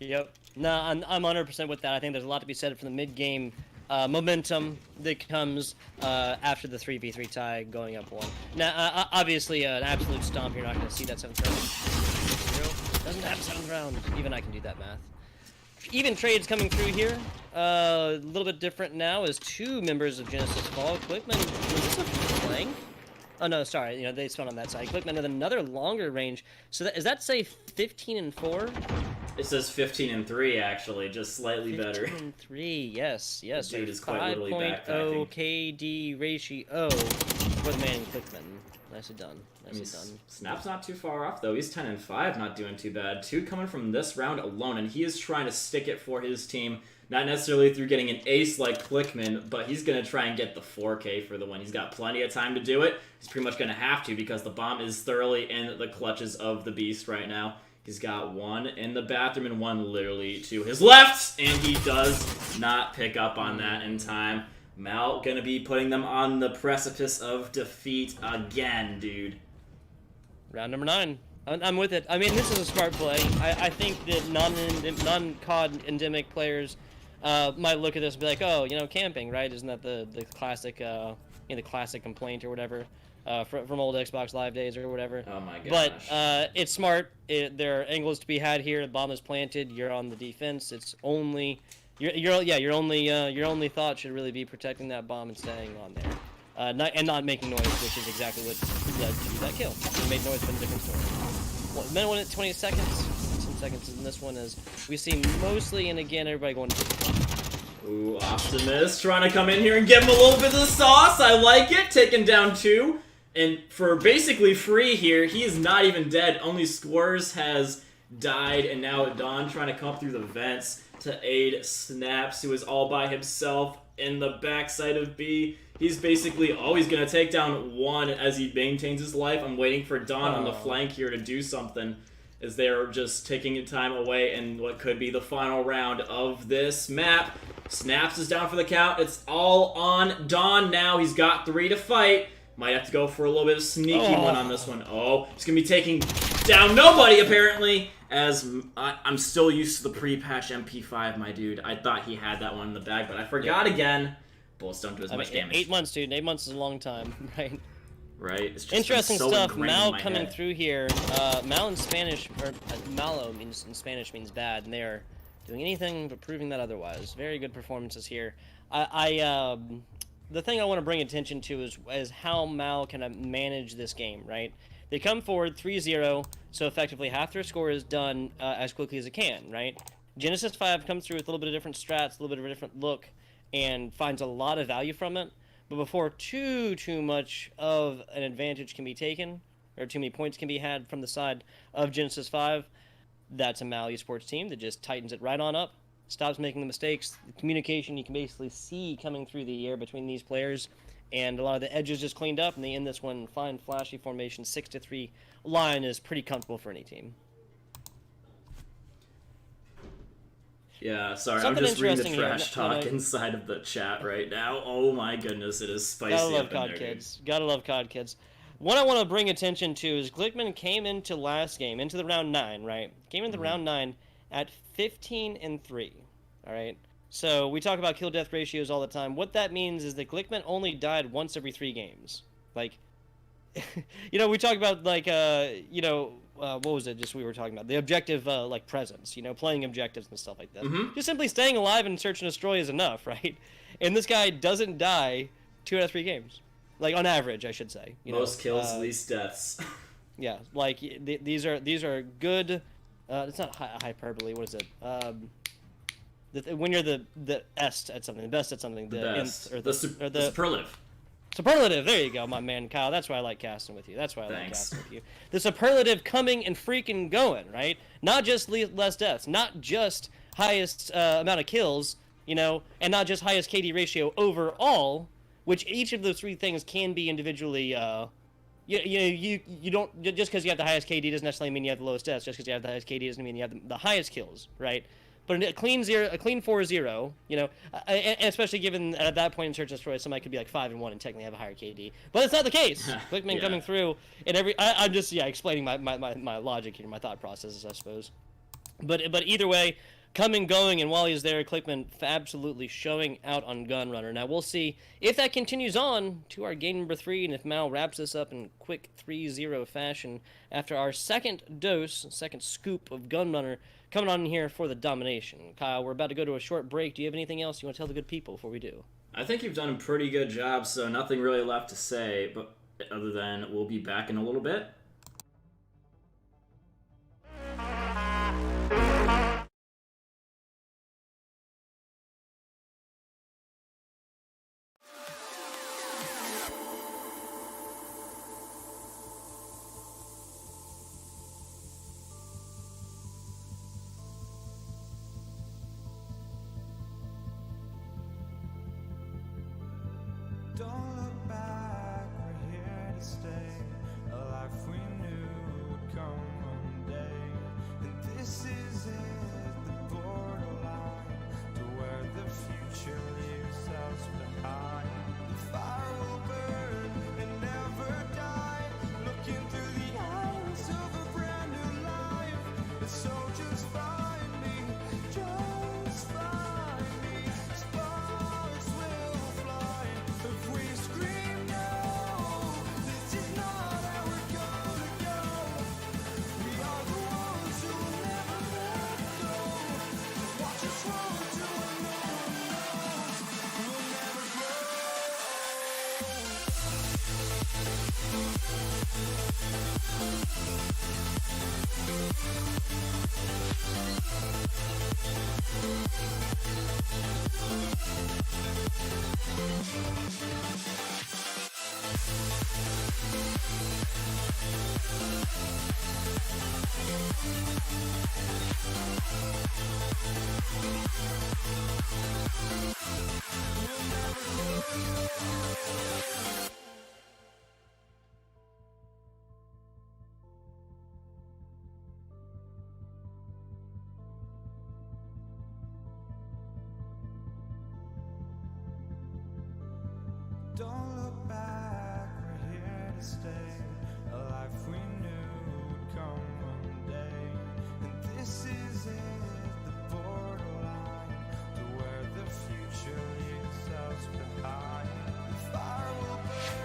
Yep. No, I'm 100% with that. I think there's a lot to be said for the mid-game momentum that comes after the 3v3 tie going up 1. Now, obviously, an absolute stomp, you're not going to see that 7th round. Doesn't have 7th round. Even I can do that math. Even trades coming through here. A little bit different now as 2 members of Genesis fall. Quickman, is this a flank? Oh no, sorry. You know they spawned on that side. Quickman with another longer range. So does that say 15 and 4? It says 15 and 3 actually, just slightly better. 15 and 3. Yes, yes. The dude so is quite literally backpacking. 5.0 KD ratio for the man Quickman. Nicely done. Nicely done. Snap's not too far off though. He's 10 and 5, not doing too bad. 2 coming from this round alone, and he is trying to stick it for his team. Not necessarily through getting an ace like Clickman, but he's going to try and get the 4K for the win. He's got plenty of time to do it. He's pretty much going to have to because the bomb is thoroughly in the clutches of the beast right now. He's got 1 in the bathroom and 1 literally to his left, and he does not pick up on that in time. MaL going to be putting them on the precipice of defeat again, dude. Round number 9. I'm with it. I mean, this is a smart play. I think that non-COD endemic players might look at this and be like, oh, you know, camping, right? Isn't that the classic, the classic complaint or whatever from old Xbox Live days or whatever? Oh my gosh. But it's smart. There are angles to be had here. The bomb is planted. You're on the defense. It's only your only thought should really be protecting that bomb and staying on there. Not making noise, which is exactly what led to that kill. If it made noise, but a different story. Minute 1 at 20 seconds. Some seconds in this one as we see mostly, and again, everybody going to... Ooh, Optimus trying to come in here and give him a little bit of the sauce. I like it. Taking down 2. And for basically free here, he is not even dead. Only Squirz has died, and now Dawn trying to come up through the vents to aid Snaps, who is all by himself in the backside of B. He's basically always going to take down 1 as he maintains his life. I'm waiting for Dawn on the flank here to do something as they're just taking time away in what could be the final round of this map. Snaps is down for the count. It's all on Dawn now. He's got 3 to fight. Might have to go for a little bit of sneaky one on this one. Oh, he's going to be taking down nobody, apparently, as I'm still used to the pre-patch MP5, my dude. I thought he had that one in the bag, but I forgot again. Bullets don't do as much damage. 8 months, dude. 8 months is a long time, right? Right. It's just interesting so stuff. MaL in coming head. through here. MaL in Spanish, or malo means in Spanish means bad, and they are doing anything but proving that otherwise. Very good performances here. The thing I want to bring attention to is how MaL can manage this game, right? They come forward 3-0, so effectively half their score is done as quickly as it can, right? Genesis 5 comes through with a little bit of different strats, a little bit of a different look, and finds a lot of value from it. But before too much of an advantage can be taken, or too many points can be had from the side of Genesis 5, that's a MaL eSports team that just tightens it right on up, stops making the mistakes. The communication you can basically see coming through the air between these players, and a lot of the edges just cleaned up, and they end this one fine, flashy formation. 6-3 line is pretty comfortable for any team. Yeah, sorry, Something I'm just reading the interesting here. trash talk inside of the chat right now. Oh my goodness, it is spicy. Gotta love up in COD there, kids. Gotta love COD kids. What I want to bring attention to is Glickman came into last game, into the round 9, right? Came into the round 9 at 15-3, all right? So we talk about kill-death ratios all the time. What that means is that Glickman only died once every 3 games. Like, we talk about, like, what was it just we were talking about? The objective, like, presence, playing objectives and stuff like that. Just simply staying alive and search and destroy is enough, right? And this guy doesn't die 2 out of 3 games. Like, on average, I should say. Most kills, least deaths. Yeah, like these are good. It's not hyperbole. What is it? When you're the est at something, the best at something, the Best. nth, or The superlative. superlative. There you go, my man Kyle. That's why I like casting with you. That's why I like Thanks. casting with you. The superlative coming and freaking going, right? Not just less deaths, not just highest amount of kills, you know, and not just highest KD ratio overall, which each of those three things can be individually. You don't, just because you have the highest KD doesn't necessarily mean you have the lowest deaths. Just because you have the highest KD doesn't mean you have the highest kills, right? But a clean 4-0, you know, and especially given at that point in Search and Destroy, somebody could be like 5-1 and technically have a higher KD. But it's not the case. Clickman Yeah. coming through, and I'm just explaining my logic here, my thought processes, I suppose. But either way, coming, going, and while he's there, Clickman absolutely showing out on Gunrunner. Now we'll see if that continues on to our game number 3, and if MaL wraps this up in quick 3-0 fashion after our second scoop of Gunrunner coming on here for the domination. Kyle, we're about to go to a short break. Do you have anything else you want to tell the good people before we do? I think you've done a pretty good job, so nothing really left to say, but other than we'll be back in a little bit. Don't look back, we're here to stay. A life we knew would come one day. And this is it, the borderline to where the future leaves us behind. The fire will burn and never die. Looking through the eyes of a brand new life. And so just find me, just find me. Sparks will fly if we scream no. This is not how we're gonna go. We are the ones who will never let go. Watch us roll till no one knows. We'll never grow. Don't look back, we're here to stay. A life we knew would come one day. And this is it, the borderline to where the future leaves us behind. The fire will burn.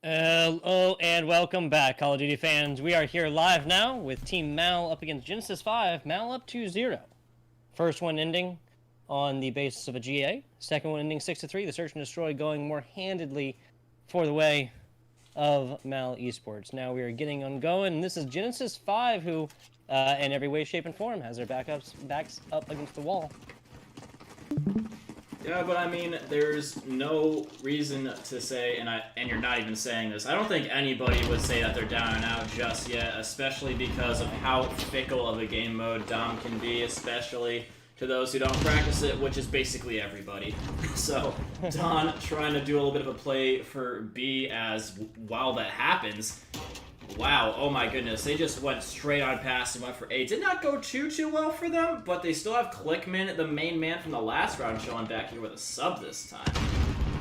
Hello and welcome back, Call of Duty fans. We are here live now with Team MaL up against Genesis 5. MaL up 2-0. First one ending on the basis of a GA. Second one ending 6-3. The Search and Destroy going more handedly for the way of MaL eSports. Now we are getting on going, and this is Genesis 5 who, in every way, shape, and form, has their backs up against the wall. Yeah, but I mean, there's no reason to say, and you're not even saying this, I don't think anybody would say that they're down and out just yet, especially because of how fickle of a game mode Dom can be, especially to those who don't practice it, which is basically everybody. So, Don trying to do a little bit of a play for B as, while that happens, wow, oh my goodness, they just went straight on past and went for A. Did not go too well for them, but they still have Clickman, the main man from the last round, showing back here with a sub this time.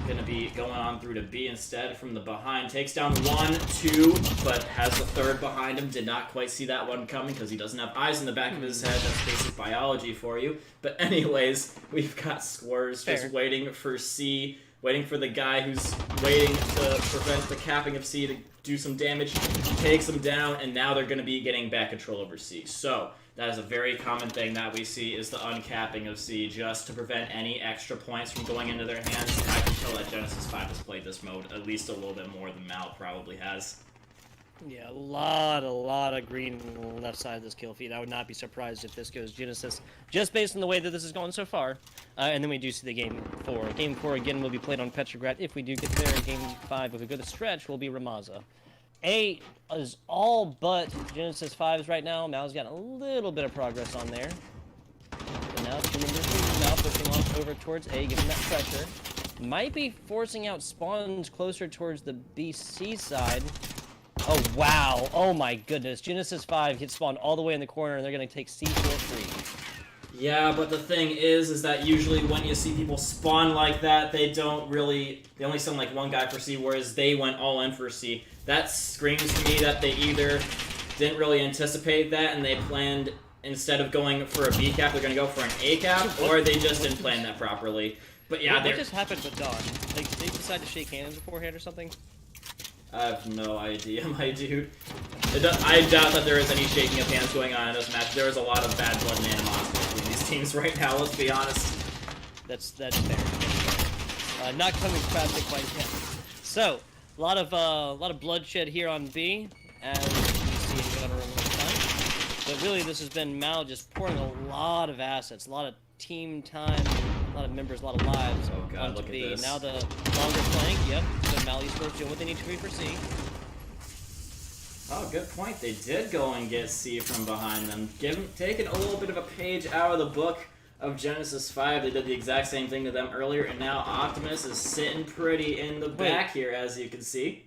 Gonna be going on through to B instead from the behind. Takes down 1, 2, but has the third behind him. Did not quite see that one coming because he doesn't have eyes in the back of his head. That's basic biology for you. But anyways, we've got Squirrels just waiting for C, waiting for the guy who's waiting to prevent the capping of C to do some damage, takes them down, and now they're going to be getting back control over C. So, that is a very common thing that we see, is the uncapping of C, just to prevent any extra points from going into their hands. And I can tell that Genesis 5 has played this mode at least a little bit more than MaL probably has. Yeah, a lot of green on the left side of this kill feed. I would not be surprised if this goes Genesis, just based on the way that this is going so far. And then we do see the Game 4. Game 4, again, will be played on Petrograd if we do get there. Game 5, if we go to stretch, will be Ramaza. A is all but Genesis 5's right now. MaL's got a little bit of progress on there. But now it's MaL pushing off over towards A, giving that pressure. Might be forcing out spawns closer towards the BC side. Oh, wow. Oh, my goodness. Genesis 5 hit spawn all the way in the corner, and they're going to take C for free. Yeah, but the thing is that usually when you see people spawn like that, they only send like one guy for C, whereas they went all in for C. That screams to me that they either didn't really anticipate that and they planned, instead of going for a B cap, they're going to go for an A cap, or they just didn't plan that properly. But yeah, what just happened with Dawn? Like, they decided to shake hands beforehand or something? I have no idea, my dude. I doubt that there is any shaking of hands going on in this match. There is a lot of bad blood and animosity between these teams right now, let's be honest. That's fair. Not coming fast quite yet. So, a lot of bloodshed here on B, as you see in Gunner Room time. But really, this has been MaL just pouring a lot of assets, a lot of team time, a lot of members, a lot of lives onto B. This. Now the longer flank, yep. So MaL eSports doing what they need to be for C. Oh, good point. They did go and get C from behind them, taking a little bit of a page out of the book of Genesis 5. They did the exact same thing to them earlier, and now Optimus is sitting pretty in the back here, as you can see.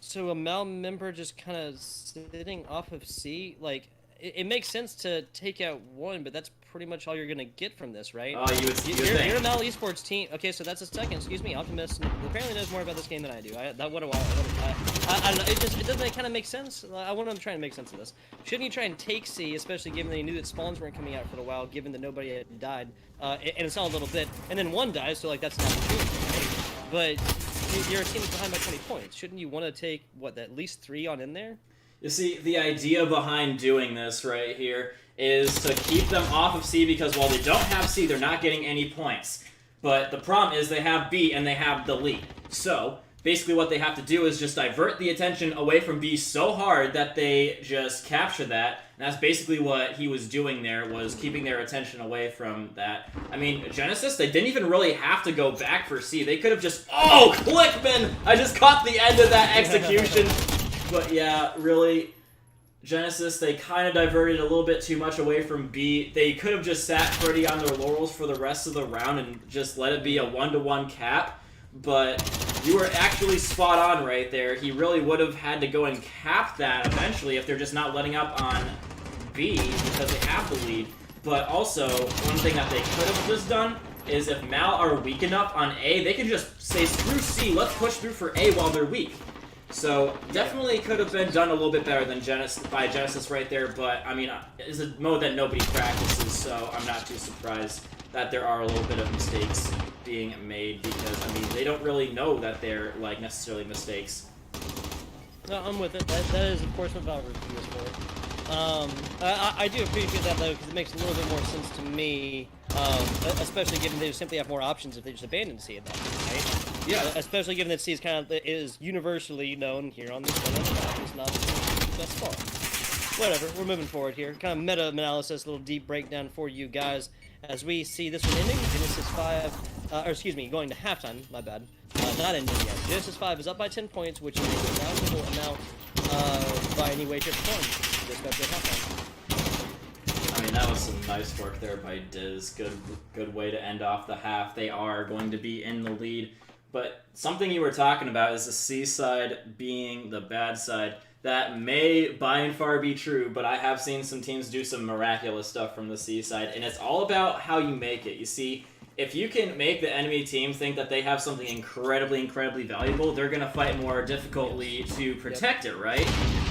So a MaL member just kind of sitting off of C, like, it makes sense to take out one, but that's pretty much all you're gonna get from this, right? Oh, you would think. You're a MaL eSports team. Okay, so that's a second. Excuse me, Optimus apparently knows more about this game than I do. I don't know. It doesn't kind of make sense. I want to try and make sense of this. Shouldn't you try and take C, especially given that you knew that spawns weren't coming out for a while, given that nobody had died, and it's all a little bit, and then one dies, so like that's not true, right? But your team is behind by 20 points. Shouldn't you want to take at least 3 on in there? You see, the idea behind doing this right here is to keep them off of C, because while they don't have C, they're not getting any points. But the problem is they have B and they have the lead. So, basically what they have to do is just divert the attention away from B so hard that they just capture that. And that's basically what he was doing there, was keeping their attention away from that. I mean, Genesis, they didn't even really have to go back for C. They could have just... Oh, Clickman! I just caught the end of that execution. But yeah, really, Genesis, they kind of diverted a little bit too much away from B. They could have just sat pretty on their laurels for the rest of the round and just let it be a 1-to-1 cap. But you were actually spot on right there. He really would have had to go and cap that eventually if they're just not letting up on B because they have the lead. But also, one thing that they could have just done is if MaL are weak enough on A, they can just say, screw C, let's push through for A while they're weak. So, definitely could have been done a little bit better than Genesis right there, but, I mean, it's a mode that nobody practices, so I'm not too surprised that there are a little bit of mistakes being made because, I mean, they don't really know that they're, like, necessarily mistakes. No, I'm with it. That is, of course, what Valorant is for. I do appreciate that, though, because it makes a little bit more sense to me, especially given they simply have more options if they just abandon C at that point, right? Yeah. Especially given that C is kind of is universally known here on this one. It's not the best far. Whatever, we're moving forward here. Kind of meta-analysis, a little deep breakdown for you guys as we see this one ending. Genesis 5, or excuse me, going to halftime, my bad. Not ending yet. Genesis 5 is up by 10 points, which is a roundable amount by any way, shape, or form. Just got to halftime. I mean, that was some nice work there by Diz. Good way to end off the half. They are going to be in the lead. But something you were talking about is the C side being the bad side. That may by and far be true, but I have seen some teams do some miraculous stuff from the C side, and it's all about how you make it. You see, if you can make the enemy team think that they have something incredibly valuable, they're going to fight more difficultly to protect it, right?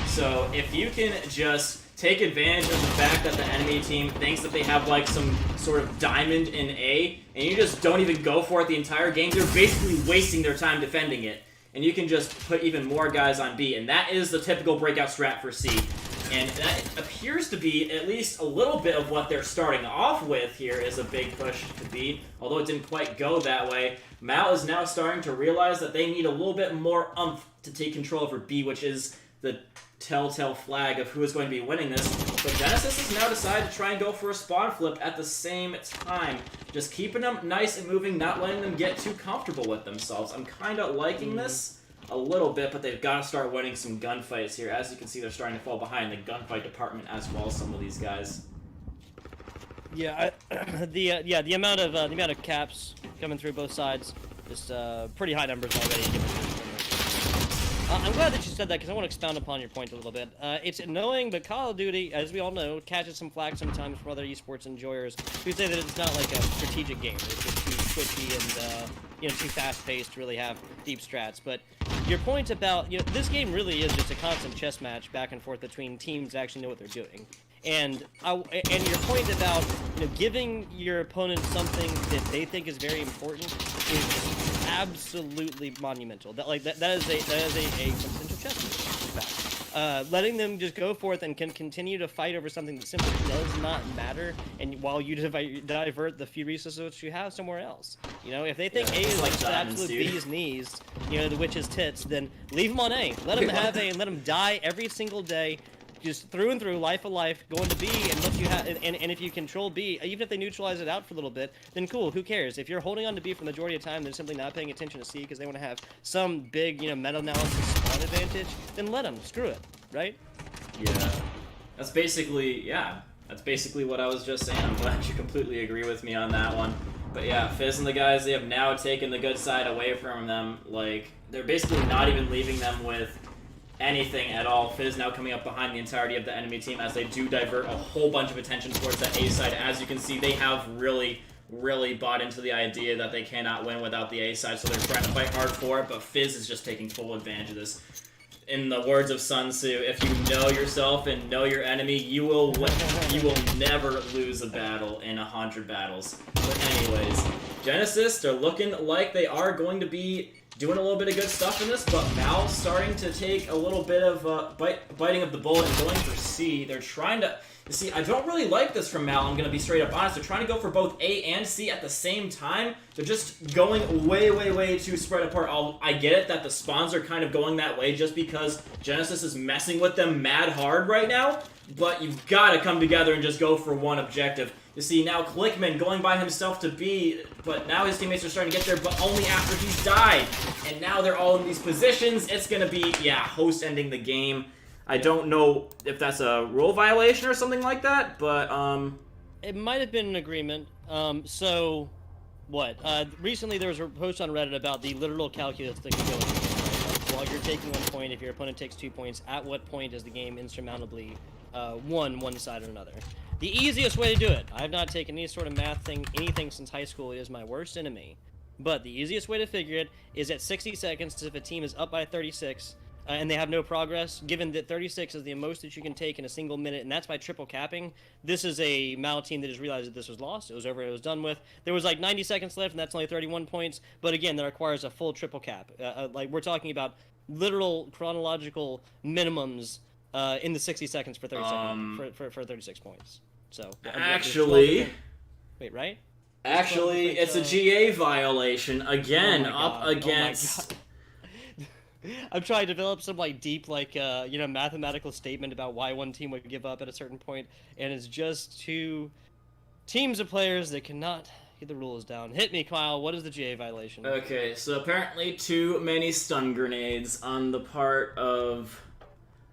So if you can just take advantage of the fact that the enemy team thinks that they have like some sort of diamond in A, and you just don't even go for it the entire game, they're basically wasting their time defending it. And you can just put even more guys on B, and that is the typical breakout strat for C. And that appears to be at least a little bit of what they're starting off with here is a big push to B, although it didn't quite go that way. MaL is now starting to realize that they need a little bit more oomph to take control over B, which is the telltale flag of who is going to be winning this. But Genesis has now decided to try and go for a spawn flip at the same time. Just keeping them nice and moving, not letting them get too comfortable with themselves. I'm kind of liking this a little bit, but they've got to start winning some gunfights here. As you can see, they're starting to fall behind the gunfight department as well, some of these guys. Yeah, the amount of caps coming through both sides, just pretty high numbers already. I'm glad that you said that because I want to expound upon your point a little bit. It's annoying, but Call of Duty, as we all know, catches some flack sometimes from other esports enjoyers who say that it's not like a strategic game. It's just too twitchy and too fast-paced to really have deep strats. But your point about this game really is just a constant chess match back and forth between teams that actually know what they're doing. And your point about giving your opponent something that they think is very important is absolutely monumental. That is a quintessential chess match. Letting them just go forth and can continue to fight over something that simply does not matter, and while you divert the few resources which you have somewhere else. If they think A is like the absolute B's knees, the witch's tits, then leave them on A. Let them have A and let them die every single day. Just through and through, life of life, going to B, and what you have, and if you control B, even if they neutralize it out for a little bit, then cool, who cares? If you're holding on to B for the majority of the time, they're simply not paying attention to C because they want to have some big, meta-analysis spawn advantage, then let them, screw it, right? Yeah, that's basically what I was just saying. I'm glad you completely agree with me on that one. But yeah, Fizz and the guys, they have now taken the good side away from them. Like, they're basically not even leaving them with anything at all. Fizz now coming up behind the entirety of the enemy team as they do divert a whole bunch of attention towards that A side. As you can see, they have really bought into the idea that they cannot win without the A side, so they're trying to fight hard for it, but Fizz is just taking full advantage of this. In the words of Sun Tzu, if you know yourself and know your enemy, you will never lose a battle in 100 battles. But anyways, Genesis, they're looking like they are going to be doing a little bit of good stuff in this, but MaL starting to take a little bit of biting of the bullet and going for C. They're trying to... You see, I don't really like this from MaL, I'm going to be straight up honest. They're trying to go for both A and C at the same time. They're just going way too spread apart. I get it that the spawns are kind of going that way just because Genesis is messing with them mad hard right now, but you've got to come together and just go for one objective. You see, now Clickman going by himself to B, but now his teammates are starting to get there, but only after he's died. And now they're all in these positions. It's going to be, host ending the game. I don't know if that's a rule violation or something like that, but, It might have been an agreement. Recently there was a post on Reddit about the literal calculus that can go into the game. While you're taking 1 point, if your opponent takes 2 points, at what point is the game insurmountably won one side or another? The easiest way to do it, I have not taken any sort of math thing, anything since high school. It is my worst enemy. But the easiest way to figure it is at 60 seconds, if a team is up by 36, and they have no progress, given that 36 is the most that you can take in a single minute, and that's by triple capping, this is a MaL team that just realized that this was lost. It was over. It was done with. There was like 90 seconds left, and that's only 31 points. But again, that requires a full triple cap. Like we're talking about literal chronological minimums in the 60 seconds for 30 seconds for 36 points. So Actually, wait, right? Actually, it's a GA violation again. Up against. I'm trying to develop some like deep mathematical statement about why one team would give up at a certain point, and it's just two teams of players that cannot get the rules down. Hit me, Kyle. What is the GA violation? Okay, so apparently too many stun grenades on the part of,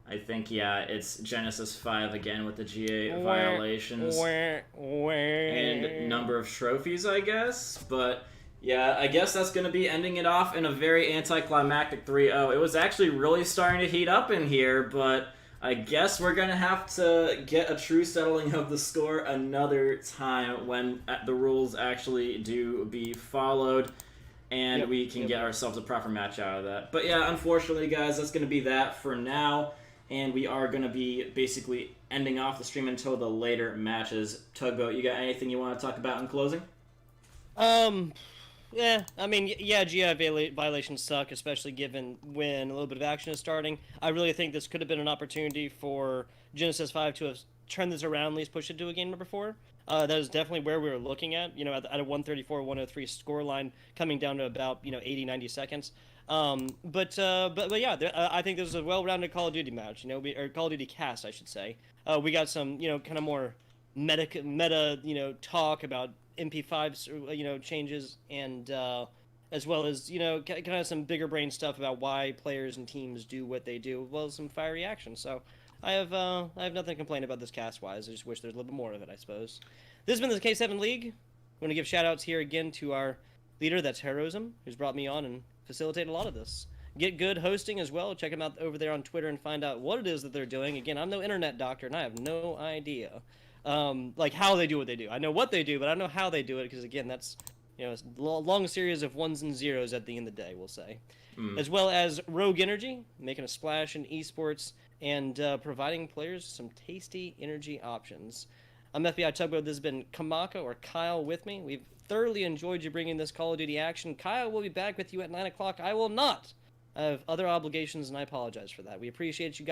I think, yeah, it's Genesis 5 again with the GA violations and number of trophies, I guess, but yeah, I guess that's going to be ending it off in a very anticlimactic 3-0. It was actually really starting to heat up in here, but I guess we're going to have to get a true settling of the score another time when the rules actually do be followed, and we can get ourselves a proper match out of that. But yeah, unfortunately, guys, that's going to be that for now, and we are going to be basically ending off the stream until the later matches. Tugboat, you got anything you want to talk about in closing? Yeah, I mean, yeah, GI violations suck, especially given when a little bit of action is starting. I really think this could have been an opportunity for Genesis 5 to have turned this around, at least push it to a game number 4. That is definitely where we were looking at, at a 134-103 score line, coming down to about, 80, 90 seconds. But yeah, I think this is a well-rounded Call of Duty match, or Call of Duty cast, I should say. We got some, kind of more meta, talk about MP5's, changes, and as well as, kind of some bigger brain stuff about why players and teams do what they do, as well as some fiery action. So I have nothing to complain about this cast-wise. I just wish there's a little bit more of it, I suppose. This has been the K7 League. I'm going to give shout-outs here again to our leader, that's Heroism, who's brought me on and facilitated a lot of this. Get Good hosting as well. Check them out over there on Twitter and find out what it is that they're doing. Again, I'm no internet doctor, and I have no idea like how they do what they do. I know what they do, but I don't know how they do it, because again, that's it's a long series of ones and zeros at the end of the day, we'll say. As well as Rogue Energy, making a splash in esports and providing players some tasty energy options. I'm FBI Tugboat. This has been Kamaka or Kyle with me. We've thoroughly enjoyed you bringing this Call of Duty action. Kyle will be back with you at 9 o'clock. I will not. I have other obligations, and I apologize for that. We appreciate you guys.